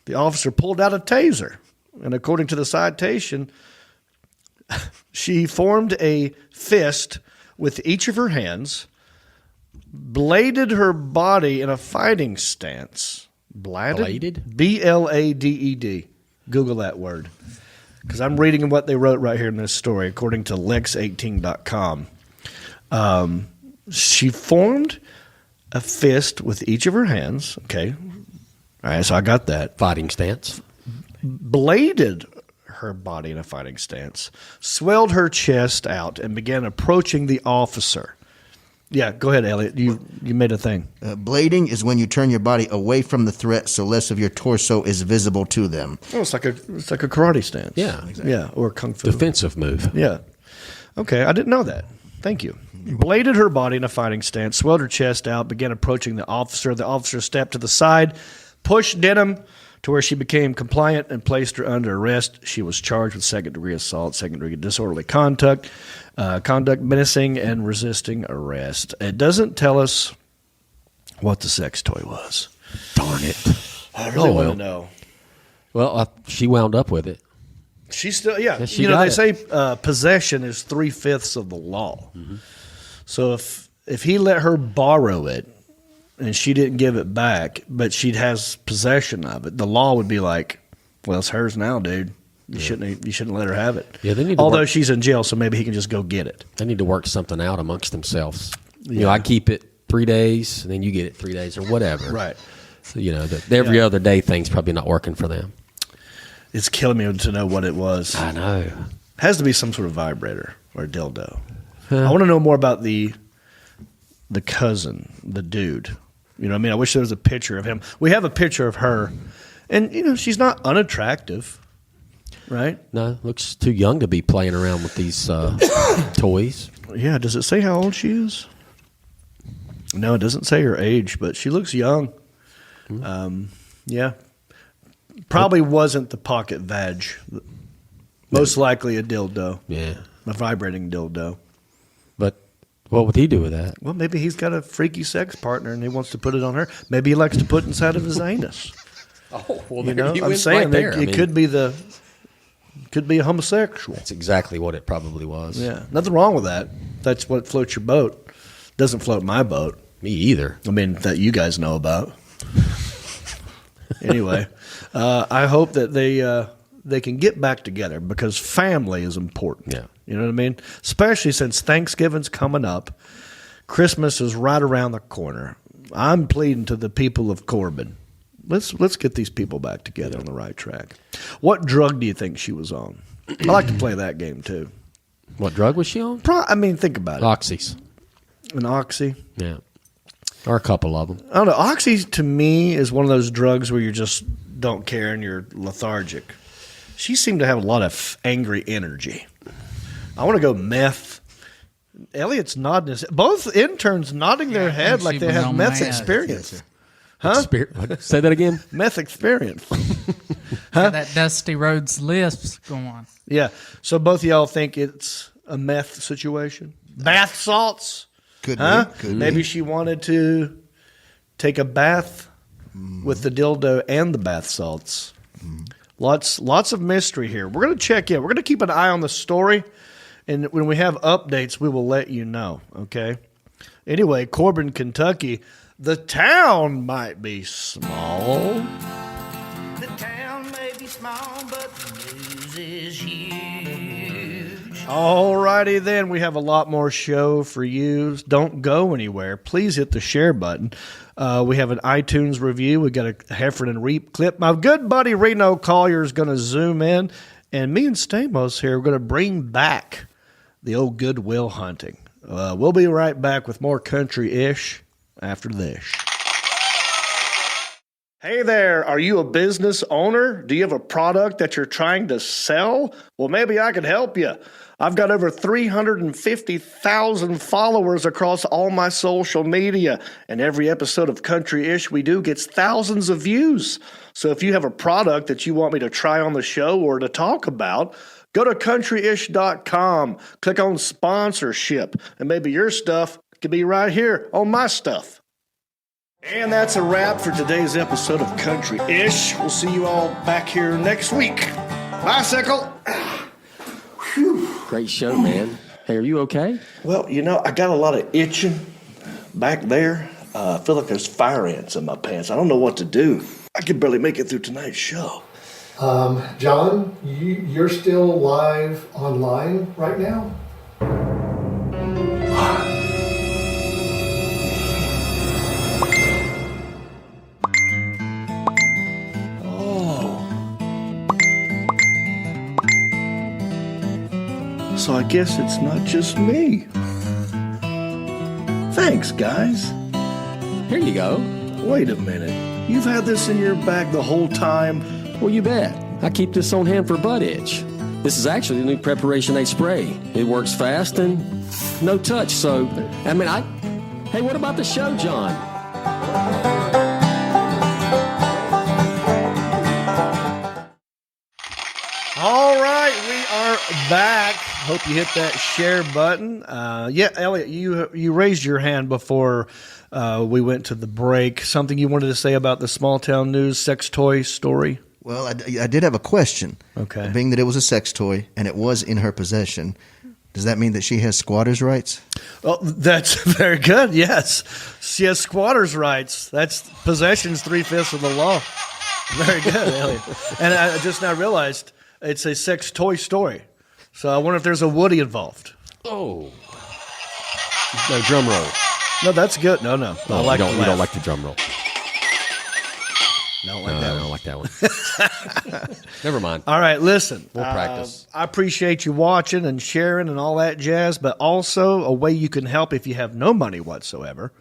The officer pulled out a taser, and according to the citation, she formed a fist with each of her hands, bladed her body in a fighting stance. Bladed? B-L-A-D-E-D. Google that word. Because I'm reading what they wrote right here in this story, according to lex18.com. She formed a fist with each of her hands. Okay. All right, so I got that. Fighting stance. Bladed her body in a fighting stance, swelled her chest out, and began approaching the officer. Yeah, go ahead, Elliot. You made a thing. Blading is when you turn your body away from the threat so less of your torso is visible to them. Oh, it's like a karate stance. Yeah, exactly. Yeah, or a kung fu. Defensive move. Yeah. Okay, I didn't know that. Thank you. Bladed her body in a fighting stance, swelled her chest out, began approaching the officer. The officer stepped to the side, pushed Denham to where she became compliant and placed her under arrest. She was charged with second-degree assault, second-degree disorderly conduct, menacing, and resisting arrest. It doesn't tell us what the sex toy was. Darn it. I really want to know. Well, she wound up with it. She still, yeah. She they say possession is 3/5 of the law. Mm-hmm. So if he let her borrow it and she didn't give it back, but she has possession of it, the law would be like, well, it's hers now, dude. You shouldn't let her have it. Yeah, they need Although she's in jail, so maybe he can just go get it. They need to work something out amongst themselves. Yeah. I keep it 3 days, and then you get it 3 days or whatever. Right. So, every other day thing's probably not working for them. It's killing me to know what it was. I know. It has to be some sort of vibrator or dildo. I want to know more about the cousin, the dude. You know what I mean? I wish there was a picture of him. We have a picture of her, and, you know, she's not unattractive, right? No, looks too young to be playing around with these toys. Yeah, does it say how old she is? No, it doesn't say her age, but she looks young. Yeah. Probably wasn't the pocket vag. Most likely a dildo. Yeah. A vibrating dildo. But what would he do with that? Well, maybe he's got a freaky sex partner and he wants to put it on her. Maybe he likes to put it inside of his anus. Oh, well, You know, I'm saying it could be a homosexual. That's exactly what it probably was. Yeah, nothing wrong with that. That's what floats your boat. Doesn't float my boat. Me either. I mean, that you guys know about. Anyway, I hope that they can get back together because family is important. Yeah. You know what I mean? Especially since Thanksgiving's coming up. Christmas is right around the corner. I'm pleading to the people of Corbin. Let's get these people back together on the right track. What drug do you think she was on? I like to play that game too. What drug was she on? I mean, think about it. Oxys. An oxy? Yeah. Or a couple of them. I don't know. Oxy to me is one of those drugs where you just don't care and you're lethargic. She seemed to have a lot of angry energy. I want to go meth. Elliot's nodding his head. Both interns nodding their head like they have meth experience. Huh? Say that again. Meth experience. Got that Dusty Rhodes lisp going. Yeah. So both of y'all think it's a meth situation? Bath salts? Could be. Maybe she wanted to take a bath with the dildo and the bath salts. Lots of mystery here. We're going to check in. We're going to keep an eye on the story, and when we have updates, we will let you know, okay? Anyway, Corbin, Kentucky, the town might be small. The town may be small, but the news is huge. Alrighty then, we have a lot more show for you. Don't go anywhere. Please hit the share button. We have an iTunes review. We got a Hickory and Reep clip. My good buddy Reno Collier is going to zoom in, and me and Stamos here are going to bring back the old Goodwill Hunting. We'll be right back with more country-ish after this. Hey there, are you a business owner? Do you have a product that you're trying to sell? Well, maybe I could help you. I've got over 350,000 followers across all my social media, and every episode of Country-ish we do gets thousands of views. So if you have a product that you want me to try on the show or to talk about, go to countryish.com, click on sponsorship, and maybe your stuff could be right here on my stuff. And that's a wrap for today's episode of Country-ish. We'll see you all back here next week. Bicycle. Great show, man. Hey, are you okay? Well, you know, I got a lot of itching back there. I feel like there's fire ants in my pants. I don't know what to do. I could barely make it through tonight's show. Jon, you're still live online right now? So I guess it's not just me. Thanks, guys. Here you go. Wait a minute. You've had this in your bag the whole time? Well, you bet. I keep this on hand for butt itch. This is actually the new Preparation 8 spray. It works fast and no touch, so, hey, what about the show, Jon? All right, we are back. Hope you hit that share button. Yeah, Elliot, you raised your hand before we went to the break. Something you wanted to say about the small town news sex toy story? Well, I did have a question. Okay. Being that it was a sex toy and it was in her possession, does that mean that she has squatter's rights? Oh, that's very good. Yes, she has squatter's rights. That's possession's 3/5 of the law. Very good, Elliot. And I just now realized it's a sex toy story. So I wonder if there's a Woody involved. Oh. No, drum roll. No, that's good. No. You don't like the drum roll. Don't like that one. I don't like that one. Never mind. All right, listen. We'll practice. I appreciate you watching and sharing and all that jazz, but also a way you can help if you have no money whatsoever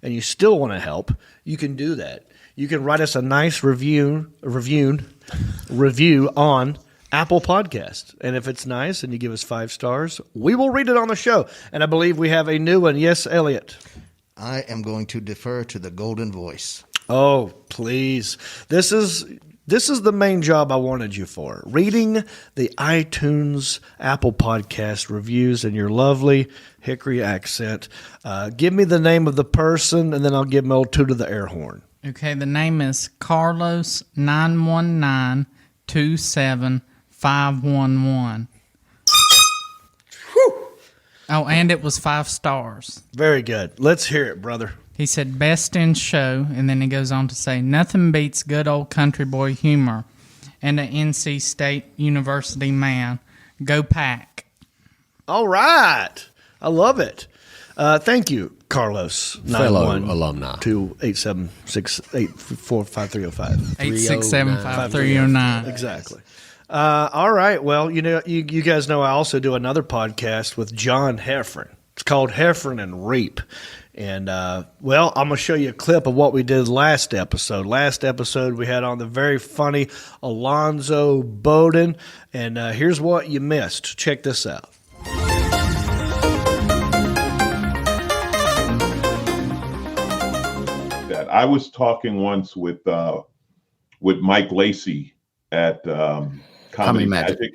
and you still want to help, you can do that. You can write us a nice review on Apple Podcast. And if it's nice and you give us 5 stars, we will read it on the show. And I believe we have a new one. Yes, Elliot. I am going to defer to the golden voice. Oh, please. This is the main job I wanted you for. Reading the iTunes Apple Podcast reviews in your lovely Hickory accent. Give me the name of the person, and then I'll give them a little toot of the air horn. Okay, the name is Carlos 919-27511. Oh, and it was 5 stars. Very good. Let's hear it, brother. He said, best in show, and then he goes on to say, nothing beats good old country boy humor and an NC State University man. Go Pack. All right. I love it. Thank you, Carlos. Fellow alumni. 287-684-5305. 867-5309. Exactly. All right. Well, you guys know I also do another podcast with Jon Heffron. It's called Heffron and Reep. And, I'm going to show you a clip of what we did last episode. Last episode, we had on the very funny Alonzo Bowden. And here's what you missed. Check this out. I was talking once with Mike Lacey at Comedy Magic,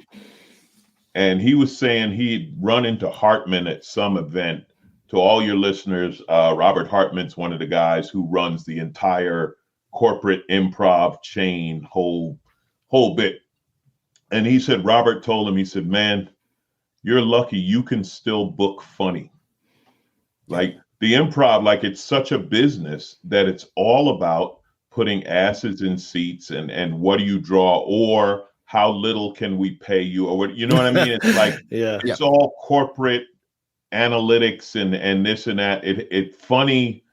and he was saying he'd run into Hartman at some event. To all your listeners, Robert Hartman's one of the guys who runs the entire corporate improv chain, whole bit. And he said, Robert told him, he said, man, you're lucky you can still book funny. Like the improv, like it's such a business that it's all about putting asses in seats and what do you draw, or how little can we pay you, or what, you know what I mean? It's like, it's all corporate analytics and this and that. It funny,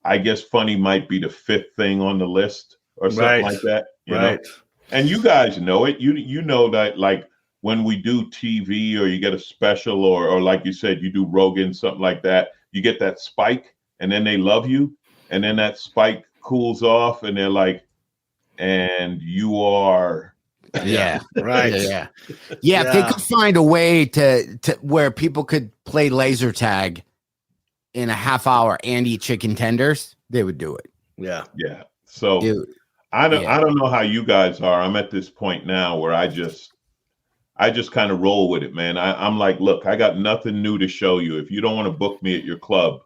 I guess funny might be the 5th thing on the list or something like that. You know? And you guys know it. You know that, like when we do TV or you get a special or like you said, you do Rogan, something like that, you get that spike and then they love you. And then that spike cools off and they're like, and you are. Yeah. Right. Yeah. If they could find a way to where people could play laser tag in a half hour and eat chicken tenders, they would do it. Yeah. Yeah. So I don't know how you guys are. I'm at this point now where I just kind of roll with it, man. I'm like, look, I got nothing new to show you. If you don't want to book me at your club,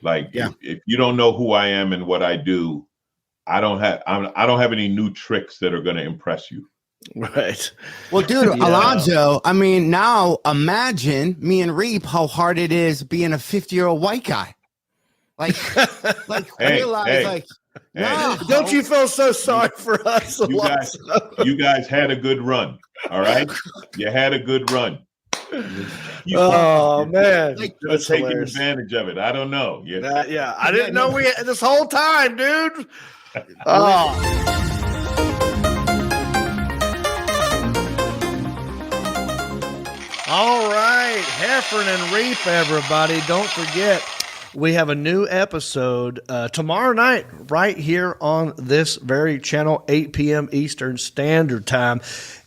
like if you don't know who I am and what I do, I don't have any new tricks that are going to impress you. Right. Well, dude, Alonzo, I mean, now imagine me and Reep how hard it is being a 50-year-old white guy. Like realize, don't you feel so sorry for us? You guys had a good run. All right. You had a good run. Man. Just taking advantage of it. I don't know. I didn't know we had this whole time, dude. All right, Heffron and Reep, everybody. Don't forget, we have a new episode tomorrow night right here on this very channel, 8 p.m. Eastern Standard Time.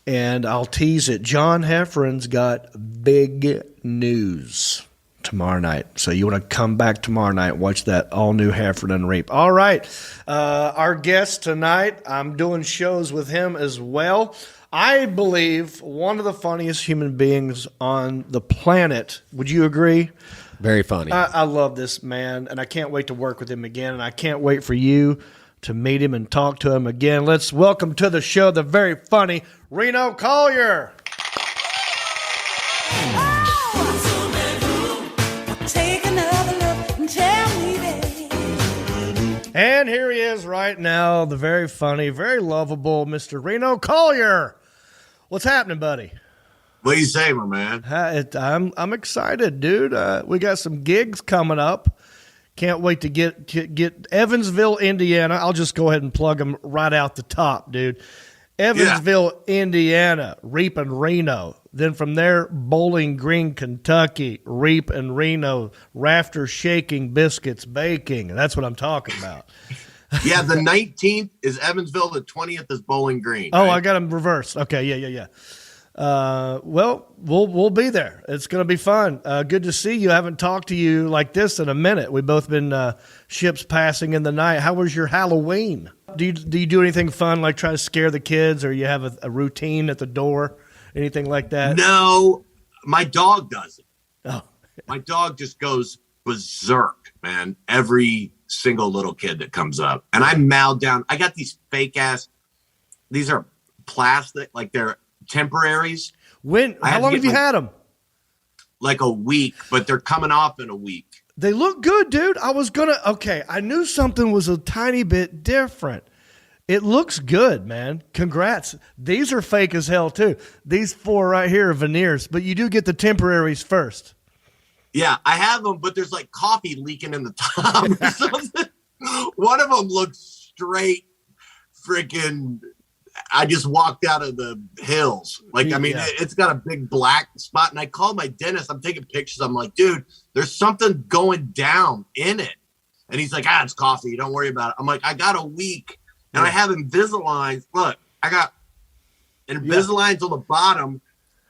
And I'll tease it. Jon Heffron's got big news tomorrow night. So you want to come back tomorrow night, watch that all-new Heffron and Reep. All right, our guest tonight, I'm doing shows with him as well. I believe one of the funniest human beings on the planet. Would you agree? Very funny. I love this man, and I can't wait to work with him again, and I can't wait for you to meet him and talk to him again. Let's welcome to the show the very funny Reno Collier. And here he is right now, the very funny, very lovable Mr. Reno Collier. What's happening, buddy? What do you say, my man? I'm excited, dude. We got some gigs coming up. Can't wait to get Evansville, Indiana. I'll just go ahead and plug them right out the top, dude. Evansville, Indiana, Reep and Reno. Then from there, Bowling Green, Kentucky, Reep and Reno, rafter shaking, biscuits baking. That's what I'm talking about. Yeah, the 19th is Evansville. The 20th is Bowling Green. Oh, right? I got them reversed. Okay, yeah. Well, we'll be there. It's going to be fun. Good to see you. I haven't talked to you like this in a minute. We've both been ships passing in the night. How was your Halloween? Do you do anything fun, like try to scare the kids, or you have a routine at the door, anything like that? No, my dog does it. Oh. My dog just goes berserk, man. Every single little kid that comes up. And I mow down. I got these fake ass, these are plastic, like they're temporaries. How long have you had them? Like a week, but they're coming off in a week. They look good, dude. I knew something was a tiny bit different. It looks good, man. Congrats. These are fake as hell, too. These 4 right here are veneers, but you do get the temporaries first. Yeah, I have them, but there's like coffee leaking in the top or something. One of them looks straight freaking. I just walked out of the hills. It's got a big black spot. And I called my dentist. I'm taking pictures. I'm like, dude, there's something going down in it. And he's like, it's coffee. Don't worry about it. I'm like, I got a week. And I have Invisaligns. Look, I got Invisaligns on the bottom.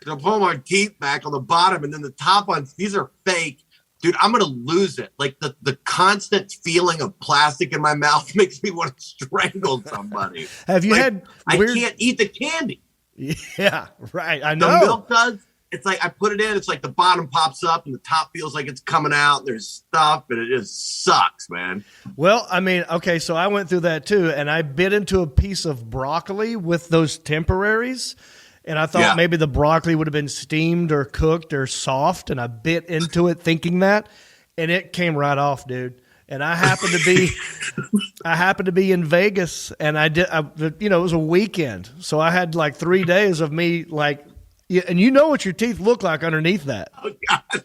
To pull my teeth back on the bottom, and then the top ones, these are fake. Dude, I'm going to lose it. Like the constant feeling of plastic in my mouth makes me want to strangle somebody. Have you had I can't eat the candy. Yeah, right. I know. The milk does. It's like I put it in. It's like the bottom pops up and the top feels like it's coming out. There's stuff, and it just sucks, man. Well, I mean, okay, so I went through that too, and I bit into a piece of broccoli with those temporaries. And I thought maybe the broccoli would have been steamed or cooked or soft, and I bit into it thinking that, and it came right off, dude. And I happened to be in Vegas, and it was a weekend, so I had like 3 days of me and you know what your teeth look like underneath that. Oh God,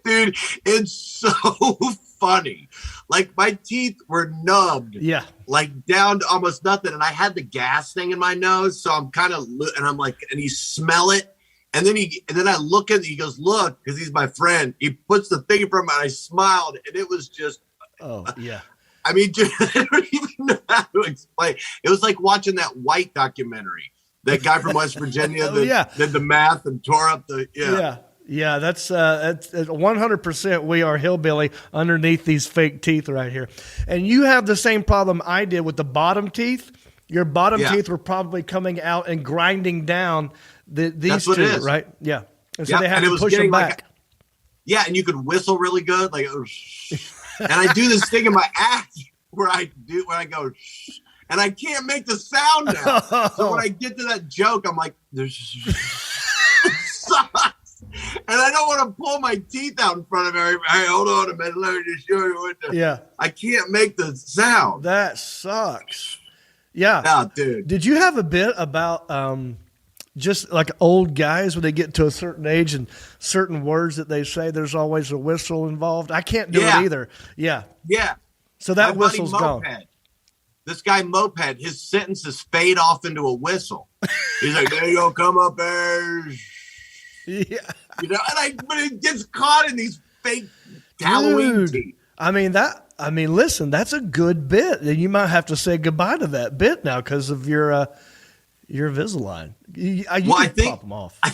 dude, it's so funny. Like my teeth were numbed, like down to almost nothing, and I had the gas thing in my nose, so I'm kind of, and I'm like, and you smell it, and then I look at it, he goes, look, because he's my friend. He puts the thing in front of me, and I smiled, and it was just, I mean, I don't even know how to explain. It was like watching that White documentary. That guy from West Virginia that did the math and tore up the Yeah, that's 100%. We are hillbilly underneath these fake teeth right here, and you have the same problem I did with the bottom teeth. Your bottom teeth were probably coming out and grinding down these two, right? Yeah, and so they had to push them back. And you could whistle really good, like, and I do this thing in my act where I go. And I can't make the sound now. So when I get to that joke, I'm like, this sucks. And I don't want to pull my teeth out in front of everybody. Hey, hold on a minute. Let me just show you what I can't make the sound. That sucks. Yeah. No, dude. Did you have a bit about just like old guys when they get to a certain age and certain words that they say, there's always a whistle involved? I can't do it either. Yeah. Yeah. So that whistle's gone. This guy Moped, his sentences fade off into a whistle. He's like, there you go, come up there. Yeah. But it gets caught in these fake Halloween teeth. I mean, listen, that's a good bit. And you might have to say goodbye to that bit now because of your Invisalign. I think pop them off. I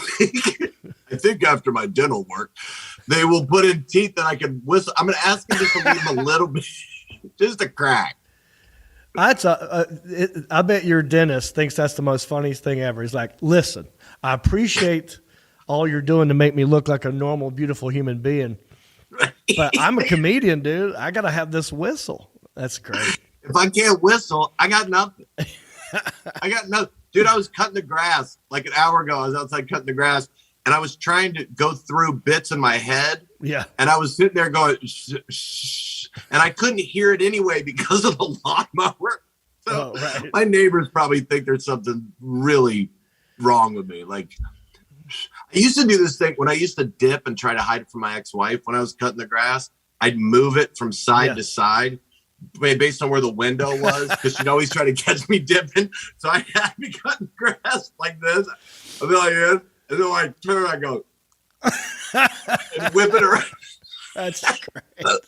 think after my dental work, they will put in teeth that I can whistle. I'm going to ask him just to leave a little bit, just a crack. I bet your dentist thinks that's the most funniest thing ever. He's like, listen, I appreciate all you're doing to make me look like a normal, beautiful human being. But I'm a comedian, dude. I got to have this whistle. That's great. If I can't whistle, I got nothing. Dude, I was cutting the grass like an hour ago. I was outside cutting the grass, and I was trying to go through bits in my head. Yeah. And I was sitting there going, shh, and I couldn't hear it anyway because of the lawnmower. So my neighbors probably think there's something really wrong with me. Like, I used to do this thing when I used to dip and try to hide it from my ex-wife. When I was cutting the grass, I'd move it from side to side based on where the window was, because she'd always try to catch me dipping. So I had to be cutting grass like this. I'd be like, And then I turn, I go, and whip it around. That's great.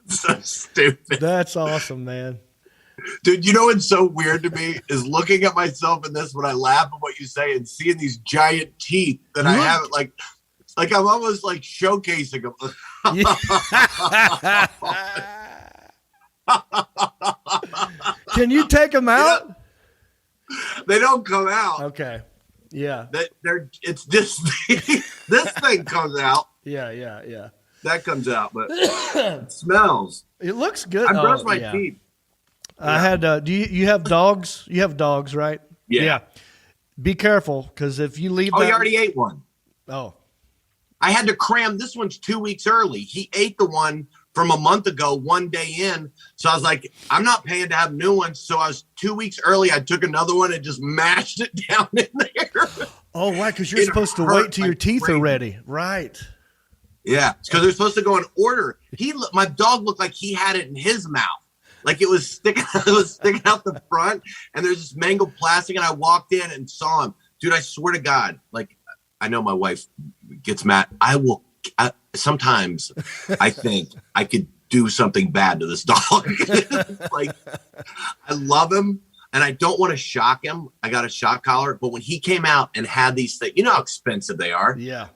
So stupid. That's awesome, man. Dude, you know what's so weird to me is looking at myself in this when I laugh at what you say and seeing these giant teeth that I have. Like I'm almost like showcasing them. Can you take them out? They don't come out. Okay. Yeah. It's this thing comes out. Yeah. That comes out, but it smells. It looks good. I brushed my teeth. I had. Do you have dogs? You have dogs, right? Yeah. Be careful, because if you leave. Oh, he already ate one. Oh. I had to cram. This one's 2 weeks early. He ate the one from a month ago, 1 day in. So I was like, I'm not paying to have new ones. So I was 2 weeks early. I took another one and just mashed it down in there. Oh, right, because you're supposed to wait till your teeth are ready. Right. Yeah, because they're supposed to go in order. My dog looked like he had it in his mouth. Like it was sticking out the front, and there's this mangled plastic, and I walked in and saw him. Dude, I swear to God, like, I know my wife gets mad. Sometimes I think I could do something bad to this dog. Like, I love him, and I don't want to shock him. I got a shock collar, but when he came out and had these things, you know how expensive they are? Yeah.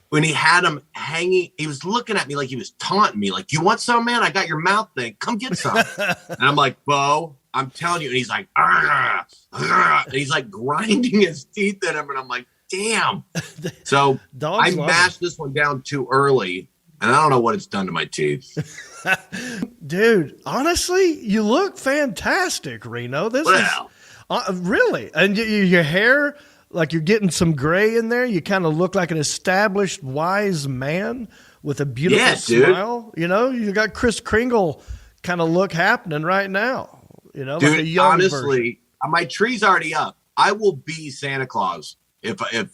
When he had him hanging, he was looking at me like he was taunting me. Like, you want some, man? I got your mouth thing. Come get some. And I'm like, Bo, I'm telling you. And he's like, argh, argh. And he's like grinding his teeth in him. And I'm like, damn. So I mashed this one down too early. And I don't know what it's done to my teeth. Dude, honestly, you look fantastic, Reno. This is really. And your hair... Like you're getting some gray in there. You kind of look like an established, wise man with a beautiful smile. Dude. You know, you got Kris Kringle kind of look happening right now. You know, dude, like a young honestly, my tree's already up. I will be Santa Claus if I'd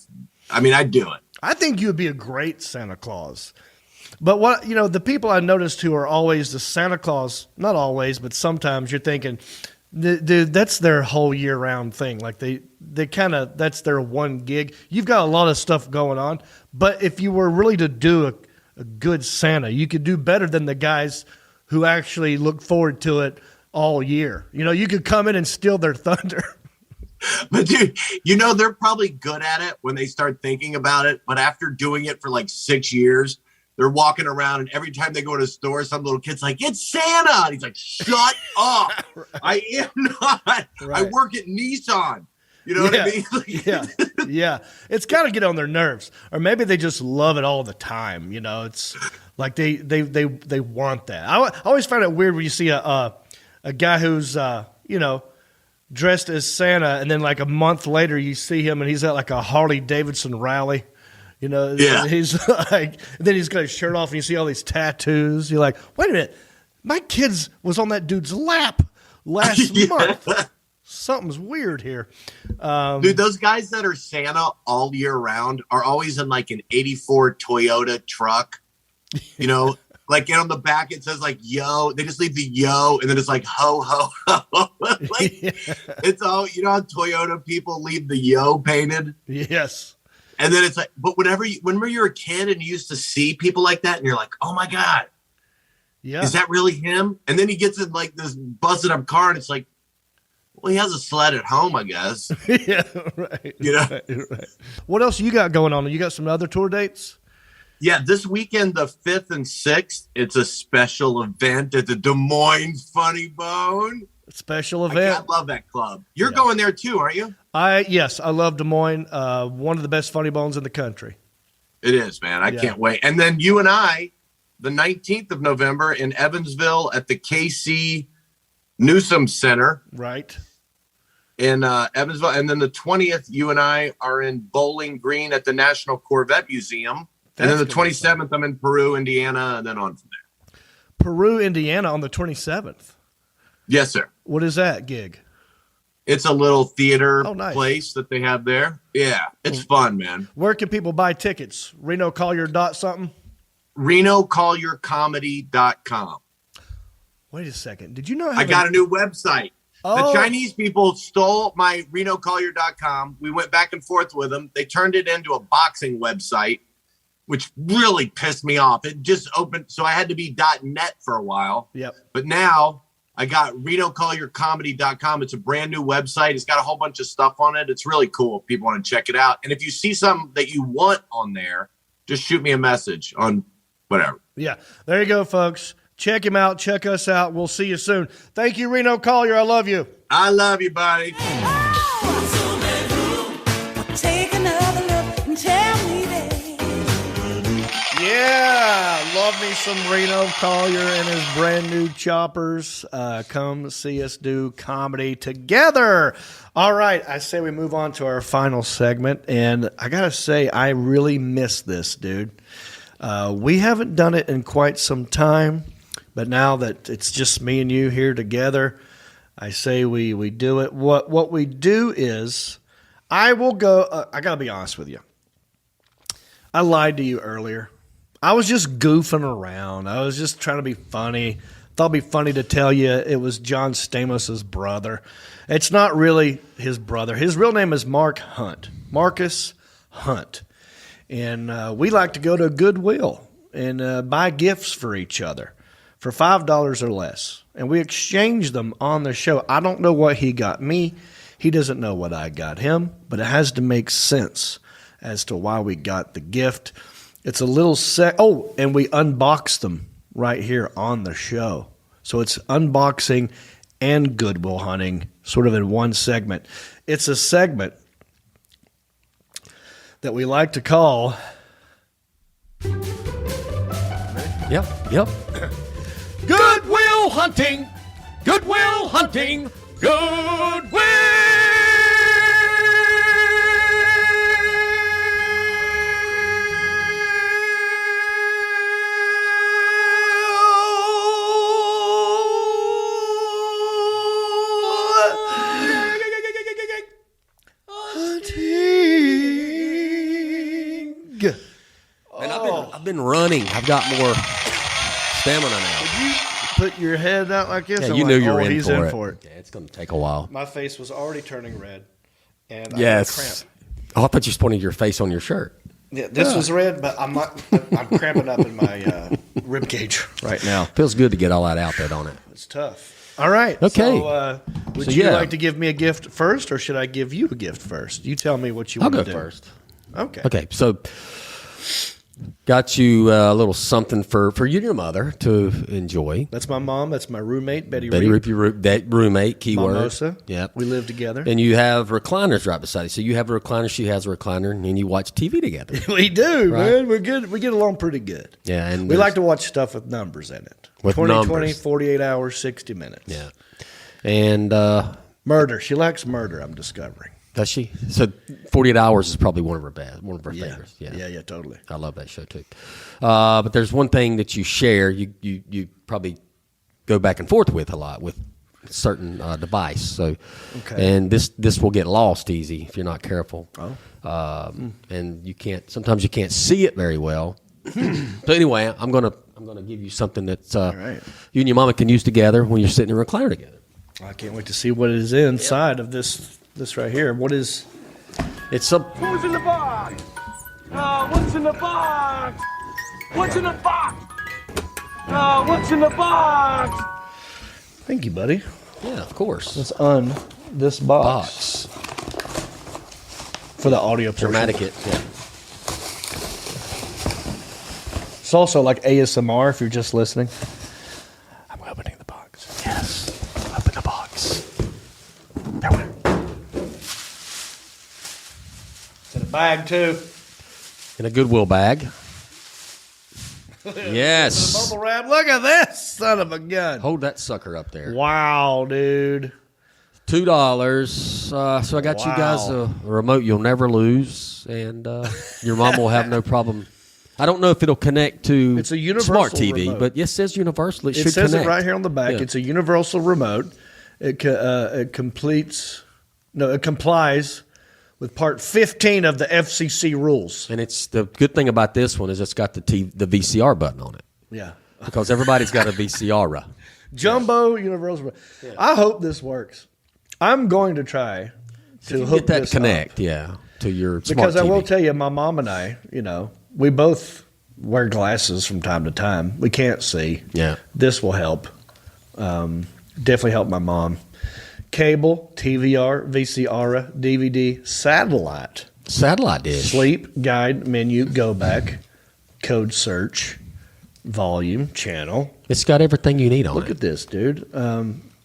do it. I think you would be a great Santa Claus. But the people I noticed who are always the Santa Claus, not always, but sometimes you're thinking, dude, that's their whole year-round thing. Like they kind of, that's their one gig. You've got a lot of stuff going on, but if you were really to do a good Santa, you could do better than the guys who actually look forward to it all year. You know, you could come in and steal their thunder. But dude, they're probably good at it when they start thinking about it. But after doing it for like 6 years, they're walking around, and every time they go to a store, some little kid's like, "It's Santa!" And he's like, "Shut up! Right. I am not. Right. I work at Nissan." You know what I mean? Yeah. It's got to get on their nerves, or maybe they just love it all the time. You know, it's like they want that. I always find it weird when you see a guy who's dressed as Santa, and then like a month later you see him and he's at like a Harley Davidson rally. You know, he's like, then he's got his shirt off and you see all these tattoos. You're like, wait a minute, my kids was on that dude's lap last month. Something's weird here. Dude, those guys that are Santa all year round are always in like an 84 Toyota truck. You know, like on the back it says like yo. They just leave the yo and then it's like ho, ho, ho. It's all, you know how Toyota people leave the yo painted? Yes. And then it's like, but whenever you're a kid and you used to see people like that and you're like, oh my God, is that really him? And then he gets in like this busted up car and it's like, well, he has a sled at home, I guess. Yeah, right. You know? Right. What else you got going on? You got some other tour dates? Yeah, this weekend, the 5th and 6th, it's a special event at the Des Moines Funny Bone. Special event. I love that club. You're going there too, aren't you? Yes, I love Des Moines. One of the best funny bones in the country. It is, man. I can't wait. And then you and I, the 19th of November in Evansville at the KC Newsom Center. Right. In Evansville. And then the 20th, you and I are in Bowling Green at the National Corvette Museum. And then the 27th, I'm in Peru, Indiana, and then on from there. Peru, Indiana on the 27th. Yes, sir. What is that gig? It's a little theater place that they have there. Yeah, it's fun, man. Where can people buy tickets? Reno Collier something? RenoCollierComedy.com. Wait a second. Did you know how I got a new website? The Chinese people stole my RenoCollier.com. We went back and forth with them. They turned it into a boxing website, which really pissed me off. It just opened, so I had to be .net for a while. Yep. But now I got RenoCollierComedy.com. It's a brand new website. It's got a whole bunch of stuff on it. It's really cool. People want to check it out. And if you see something that you want on there, just shoot me a message on whatever. Yeah. There you go, folks. Check him out. Check us out. We'll see you soon. Thank you, Reno Collier. I love you. I love you, buddy. Take another look and tell me that. Yeah, love me some Reno Collier and his brand new choppers. Come see us do comedy together. All right, I say we move on to our final segment, and I gotta say, I really miss this, dude. We haven't done it in quite some time, but now that it's just me and you here together, I say we do it. What we do is, I will go. I gotta be honest with you. I lied to you earlier. I was just goofing around. I was just trying to be funny. Thought it'd be funny to tell you it was Jon Stamos' brother. It's not really his brother. His real name is Marcus Hunt. And we like to go to Goodwill and buy gifts for each other for $5 or less. And we exchange them on the show. I don't know what he got me. He doesn't know what I got him. But it has to make sense as to why we got the gift. It's a little and we unbox them right here on the show. So it's unboxing and Goodwill hunting sort of in one segment. It's a segment that we like to call... Yep. Goodwill Hunting! Goodwill Hunting! Goodwill! And I've been running. I've got more stamina now. Did you put your head out like this? Yeah, I'm you like, knew you were he's in for it. Yeah, it's going to take a while. My face was already turning red, and I Yes. had a cramp. Oh, I thought you just pointed your face on your shirt. Yeah, this was red, but I'm not. I'm cramping up in my rib cage right now. Feels good to get all that out there, don't it? It's tough. All right. Okay. So, would So, you yeah. like to give me a gift first, or should I give you a gift first? You tell me what you I'll want go to do. first. Okay. Okay, so got you a little something for you and your mother to enjoy. That's my mom. That's my roommate, Betty Reep, Reep. your that roommate, keyword. Mimosa. Yep. We live together. And you have recliners right beside you. So you have a recliner, she has a recliner, and you watch TV together. We do, Right. man. We're good. We get along pretty good. Yeah, and We there's- like to watch stuff with numbers in it. With 20, numbers. 48 hours, 60 minutes. Yeah. And Murder. She likes murder, I'm discovering. does she? So 48 Hours is probably one of her favorites. Yeah, totally. I love that show too. But there's one thing that you share. You probably go back and forth with a lot with a certain device. So, Okay. and this will get lost easy if you're not careful. And you can't. Sometimes you can't see it very well. So anyway, I'm gonna give you something that's right. you and your mama can use together when you're sitting in a recliner together. I can't wait to see what is inside of this right here. What is... It's some. Who's in the box? What's in the box? What's in the box? What's in the box? Thank you, buddy. Yeah, of course. Let's this box. For the audio portion. Dramatic it. Yeah. It's also like ASMR if you're just listening. I'm opening the box. Yes. Open the box. It's in a bag, too. In a Goodwill bag. Yes. Bubble wrap. Look at this son of a gun. Hold that sucker up there. Wow, dude. $2. So I got you guys a remote you'll never lose, and your mom will have no problem. I don't know if it'll connect to It's a universal smart TV, remote. but yes, it says universal. It should says connect. it right here on the back. Yeah. It's a universal remote. It complies with Part 15 of the FCC rules. And it's the good thing about this one is it's got the VCR button on it. Yeah. Because everybody's got a VCR. Jumbo universal. I hope this works. I'm going to try to hook get that this connect, up. yeah, to your smart Because I will TV. tell you, my mom and I, we both wear glasses from time to time. We can't see. Yeah. This will help. Definitely help my mom. Cable, TVR, VCR, DVD, satellite dish, sleep, guide, menu, go back, code search, volume, channel. It's got everything you need on it. Look at this, dude.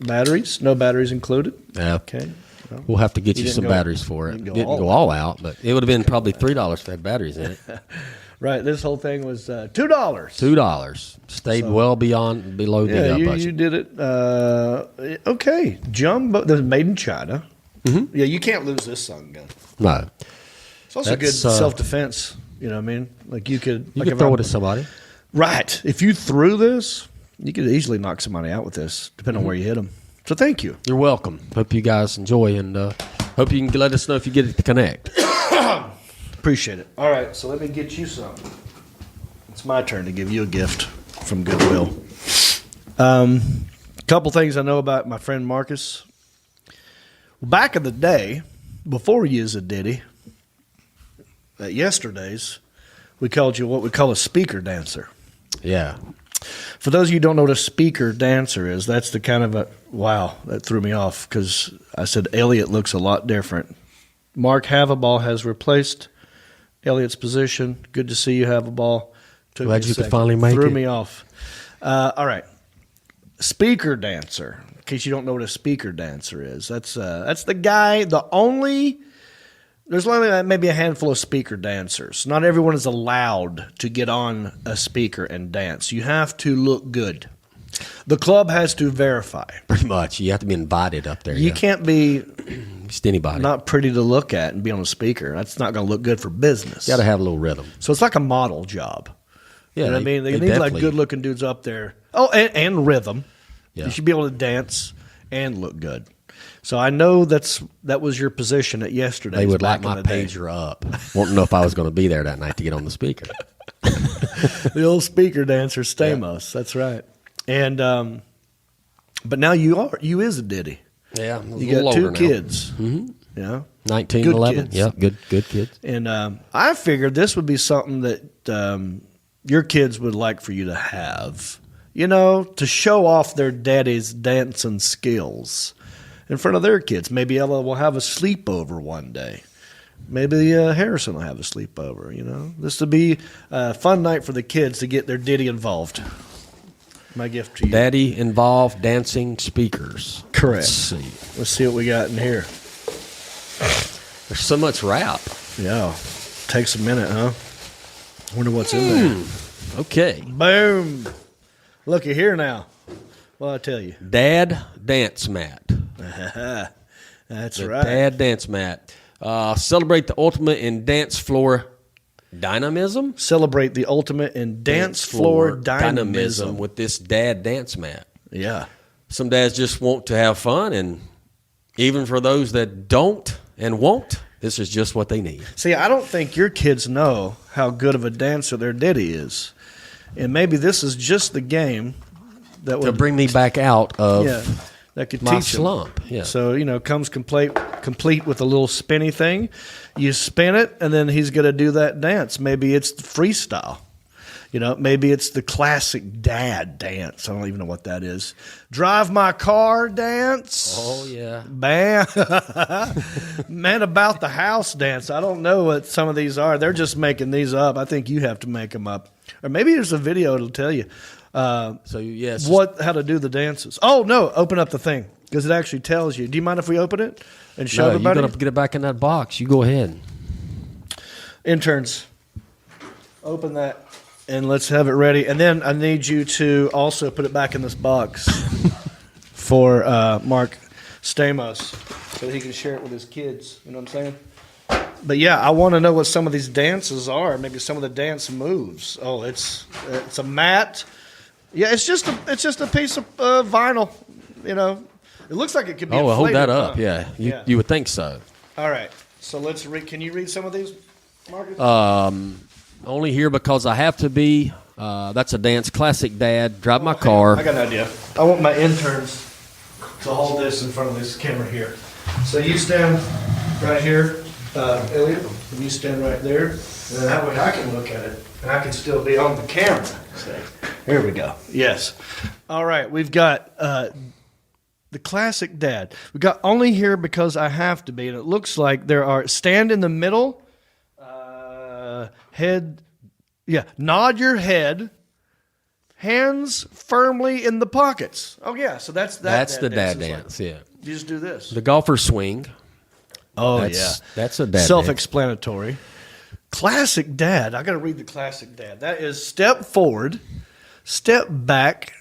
Batteries, no batteries included. Yeah. Okay. Well, We'll have to get you didn't some go- batteries for it. didn't Didn't go go all all out, but it would have been probably $3 if it had batteries in it. Right. This whole thing was $2. $2 stayed well below the Yeah, budget. you did it. Okay. Jumbo. This is made in China. Mm-hmm. Yeah, you can't lose this sun gun. No, It's also good That's, self-defense. You know what I mean? Like you could could throw it at somebody. Right. If you threw this, you could easily knock somebody out with this, depending on where you hit them. So thank you. You're welcome. Hope you guys enjoy, and hope you can let us know if you get it to connect. Appreciate it. All right, so let me get you some. It's my turn to give you a gift from Goodwill. Couple things I know about my friend Marcus. Back in the day, before you was a ditty, at yesterday's, we called you what we call a speaker dancer. Yeah. For those of you who don't know what a speaker dancer is, that's the kind of a, wow, that threw me off because I said Elliot looks a lot different. Mark Havaball has replaced Elliot's position. Good to see you, Havaball. Took Glad me a you could second. finally make Threw it. me off. All right. Speaker dancer. In case you don't know what a speaker dancer is, that's the guy, there's only maybe a handful of speaker dancers. Not everyone is allowed to get on a speaker and dance. You have to look good. The club has to verify. Pretty much. You have to be invited up there. You can't be just anybody. not pretty to look at and be on a speaker. That's not going to look good for business. You got to have a little rhythm. So it's like a model job. Yeah, You know what I mean? They need like definitely- good-looking dudes up there. Oh, and rhythm. Yeah. You should be able to dance and look good. So I know that was your position at yesterday. They would like my pager up. Want to know if I was going to be there that night to get on the speaker. The old speaker dancer, Stamos. That's right. And but now you is a ditty. Yeah, I'm a You little got two older now. kids. Mm-hmm. Yeah, 19, Good 11. kids. Yeah, good kids. And I figured this would be something that your kids would like for you to have. To show off their daddy's dancing skills in front of their kids. Maybe Ella will have a sleepover one day. Maybe Harrison will have a sleepover. This would be a fun night for the kids to get their ditty involved. My gift to you. Daddy involved dancing speakers. Correct. Let's see what we got in here. There's so much rap. Yeah. Takes a minute, huh? Wonder what's in there. Okay. Boom. Looky here now. Well, I tell you. Dad dance mat. That's The right. Dad dance mat. Celebrate the ultimate in dance floor dynamism. Celebrate the ultimate in dance floor dynamism. with this dad dance mat. Yeah. Some dads just want to have fun, and even for those that don't and won't, this is just what they need. See, I don't think your kids know how good of a dancer their daddy is. And maybe this is just the game that would To bring me back out of that could my teach 'em. slump. Yeah. So, comes complete with a little spinny thing. You spin it, and then he's going to do that dance. Maybe it's the freestyle. Maybe it's the classic dad dance. I don't even know what that is. Drive my car dance. Oh, yeah. Bam. Man about the house dance. I don't know what some of these are. They're just making these up. I think you have to make them up. Or maybe there's a video that'll tell you So, yes. how to do the dances. Oh, no. Open up the thing because it actually tells you. Do you mind if we open it and show No, you're everybody? going to get it back in that box. You go ahead. Interns, open that and let's have it ready. And then I need you to also put it back in this box for Mark Stamos so that he can share it with his kids. You know what I'm saying? But yeah, I want to know what some of these dances are. Maybe some of the dance moves. Oh, it's a mat. Yeah, it's just a piece of vinyl. It looks like it could be. Oh, well, hold that inflated, up. huh? Yeah, you would think so. All right. So let's read. Can you read some of these, Marcus? Only here because I have to be. That's a dance. Classic dad. Drive my car. I got an idea. I want my interns to hold this in front of this camera here. So you stand right here, Elliot, and you stand right there, and then that way I can look at it, and I can still be on the camera. Here we go. Yes. All right, we've got the classic dad. We got only here because I have to be, and it looks like there are stand in the middle, head, nod your head, hands firmly in the pockets. Oh yeah, so that's the dad dance. Like, you just do this. The golfer swing. Oh that's a dad. Self-explanatory. Classic dad. I got to read the classic dad. That is step forward, step back,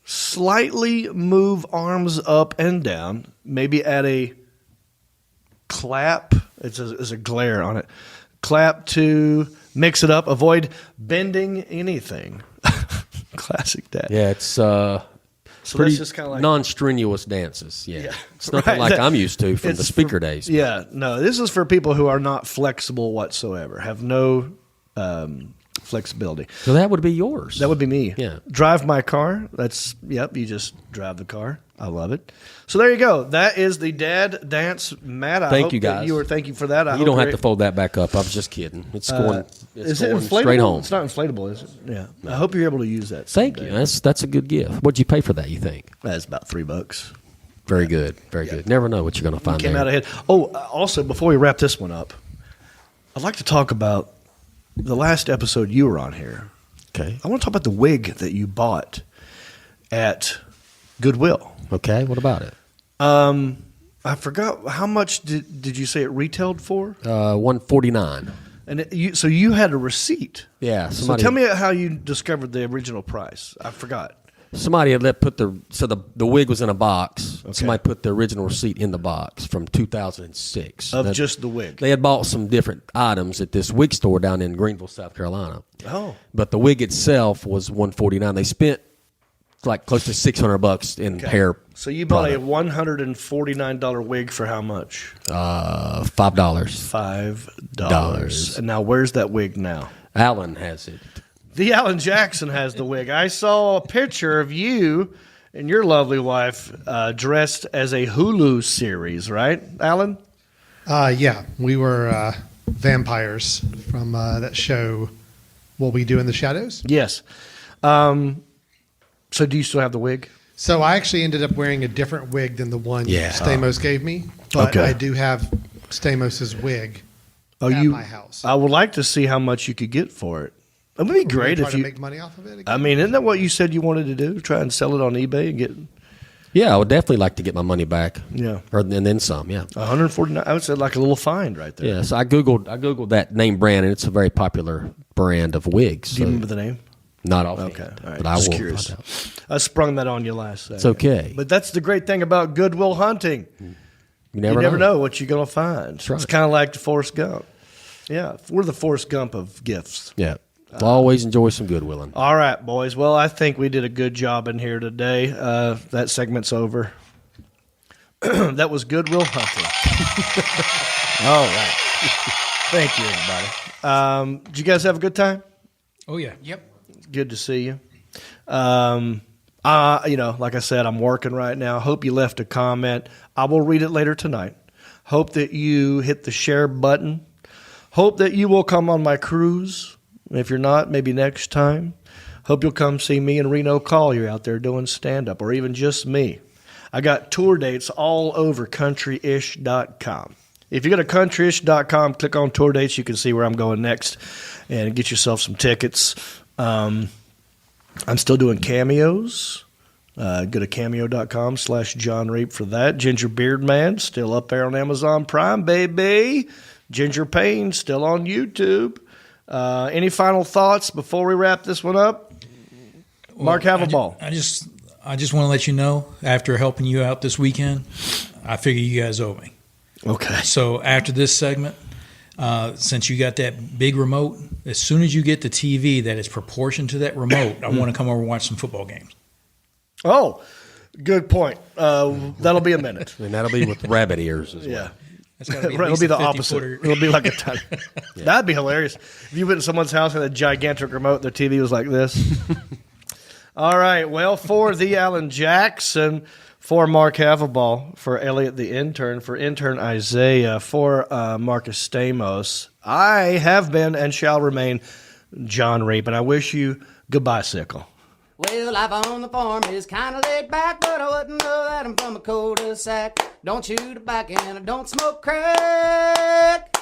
slightly move arms up and down. Maybe add a clap. It's a glare on it. Clap to mix it up. Avoid bending anything. Classic dad. Yeah, it's so pretty that's just kind of like non-strenuous dances. Yeah. It's nothing like I'm used to from the speaker days. Yeah, no, this is for people who are not flexible whatsoever, have no flexibility. So that would be yours. That would be me. Yeah. Drive my car. You just drive the car. I love it. So there you go. That is the dad dance. Matt, Thank you guys. Thank you for that. You don't have to fold that back up. I was just kidding. It's going straight home. It's not inflatable, is it? Yeah. No. I hope you're able to use that. Thank you. That's a good gift. What'd you pay for that, you think? That's about $3. Very good. Very good. Never know what you're going to find Came there. out ahead. Oh, also, before we wrap this one up, I'd like to talk about the last episode you were on here. Okay. I want to talk about the wig that you bought at Goodwill. Okay, what about it? I forgot how much did you say it retailed for? $149. And so you had a receipt. Yeah. So tell me how you discovered the original price. I forgot. Somebody had the wig was in a box. Okay. Somebody put the original receipt in the box from 2006 of just the wig. They had bought some different items at this wig store down in Greenville, South Carolina. Oh, but the wig itself was $149. They spent like close to $600 in hair. So you bought a $149 wig for how much? $5. $5. And now where's that wig now? Alan has it. The Alan Jackson has the wig. I saw a picture of you and your lovely wife dressed as a Hulu series, right, Alan? Yeah, we were vampires from that show, What We Do in the Shadows. Yes. So do you still have the wig? So I actually ended up wearing a different wig than the one Stamos gave me, but I do have Stamos's wig at my house. I would like to see how much you could get for it. It would be great if you make money off of it again? I mean, isn't that what you said you wanted to do? Try and sell it on eBay and get. Yeah, I would definitely like to get my money back. Yeah, and then some. Yeah, 149. I would say like a little find right there. Yeah, so I googled that name brand, and it's a very popular brand of wigs. Do you remember the name? Not off. Okay, all right. But I will curious. find out. I sprung that on you last second. It's okay. But that's the great thing about Goodwill Hunting. You never know what you're going to find. That's right. It's kind of like the Forrest Gump. Yeah, we're the Forrest Gump of gifts. Yeah. I'll always enjoy some Goodwilling. All right, boys. Well, I think we did a good job in here today. That segment's over. That was Goodwill Hunting. All right. Thank you, everybody. Did you guys have a good time? Oh, yeah. Yep. Good to see you. Like I said, I'm working right now. Hope you left a comment. I will read it later tonight. Hope that you hit the share button. Hope that you will come on my cruise. If you're not, maybe next time. Hope you'll come see me and Reno Collier out there doing stand-up, or even just me. I got tour dates all over countryish.com. If you go to countryish.com, click on tour dates, you can see where I'm going next and get yourself some tickets. I'm still doing cameos. Go to cameo.com/Jon Reep for that. Ginger Beard Man, still up there on Amazon Prime, baby. Ginger Payne, still on YouTube. Any final thoughts before we wrap this one up? Mark, have a ball. I just want to let you know, after helping you out this weekend, I figure you guys owe me. Okay. So after this segment, since you got that big remote, as soon as you get the TV that is proportioned to that remote, I want to come over and watch some football games. Oh, good point. That'll be a minute. And that'll be with rabbit ears as well. Yeah. It'll be the opposite. It'll be like a ton. Yeah. That'd be hilarious. If you went to someone's house and had a gigantic remote, their TV was like this. All right. Well, for the Alan Jackson, For Mark Havelball, for Elliot the intern, for intern Isaiah, for Marcus Stamos, I have been and shall remain Jon Reep, and I wish you good bicycle. Well, life on the farm is kind of laid back, but I wouldn't know that I'm from a cul-de-sac. Don't chew tobacco and I don't smoke crack.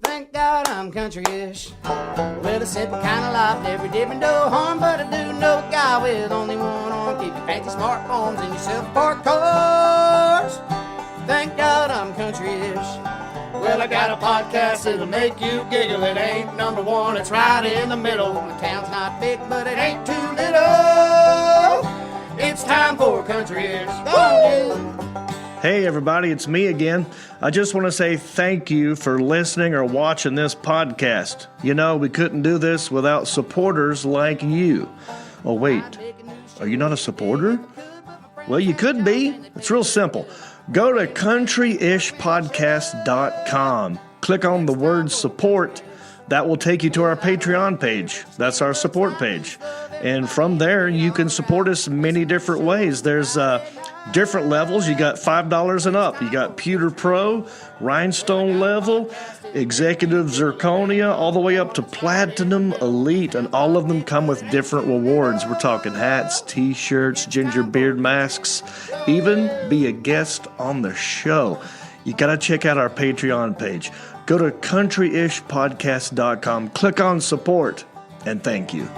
Thank God I'm country-ish. Well, a simple kind of life, never dipping no harm, but I do know a guy with only one arm. Keep your fancy smartphones and your self-parked cars. Thank God I'm country-ish. Well, I got a podcast that'll make you giggle. It ain't number one, it's right in the middle. The town's not big, but it ain't too little. It's time for country-ish. Go on, dude. Hey everybody, it's me again. I just want to say thank you for listening or watching this podcast. You know, we couldn't do this without supporters like you. Oh wait, are you not a supporter? Well, you could be. It's real simple. Go to countryishpodcast.com. Click on the word support. That will take you to our Patreon page. That's our support page. And from there, you can support us many different ways. There's different levels. You got $5 and up. You got Pewter Pro, Rhinestone level, Executive Zirconia, all the way up to Platinum Elite, and all of them come with different rewards. We're talking hats, t-shirts, ginger beard masks, even be a guest on the show. You got to check out our Patreon page. Go to countryishpodcast.com, click on support, and thank you.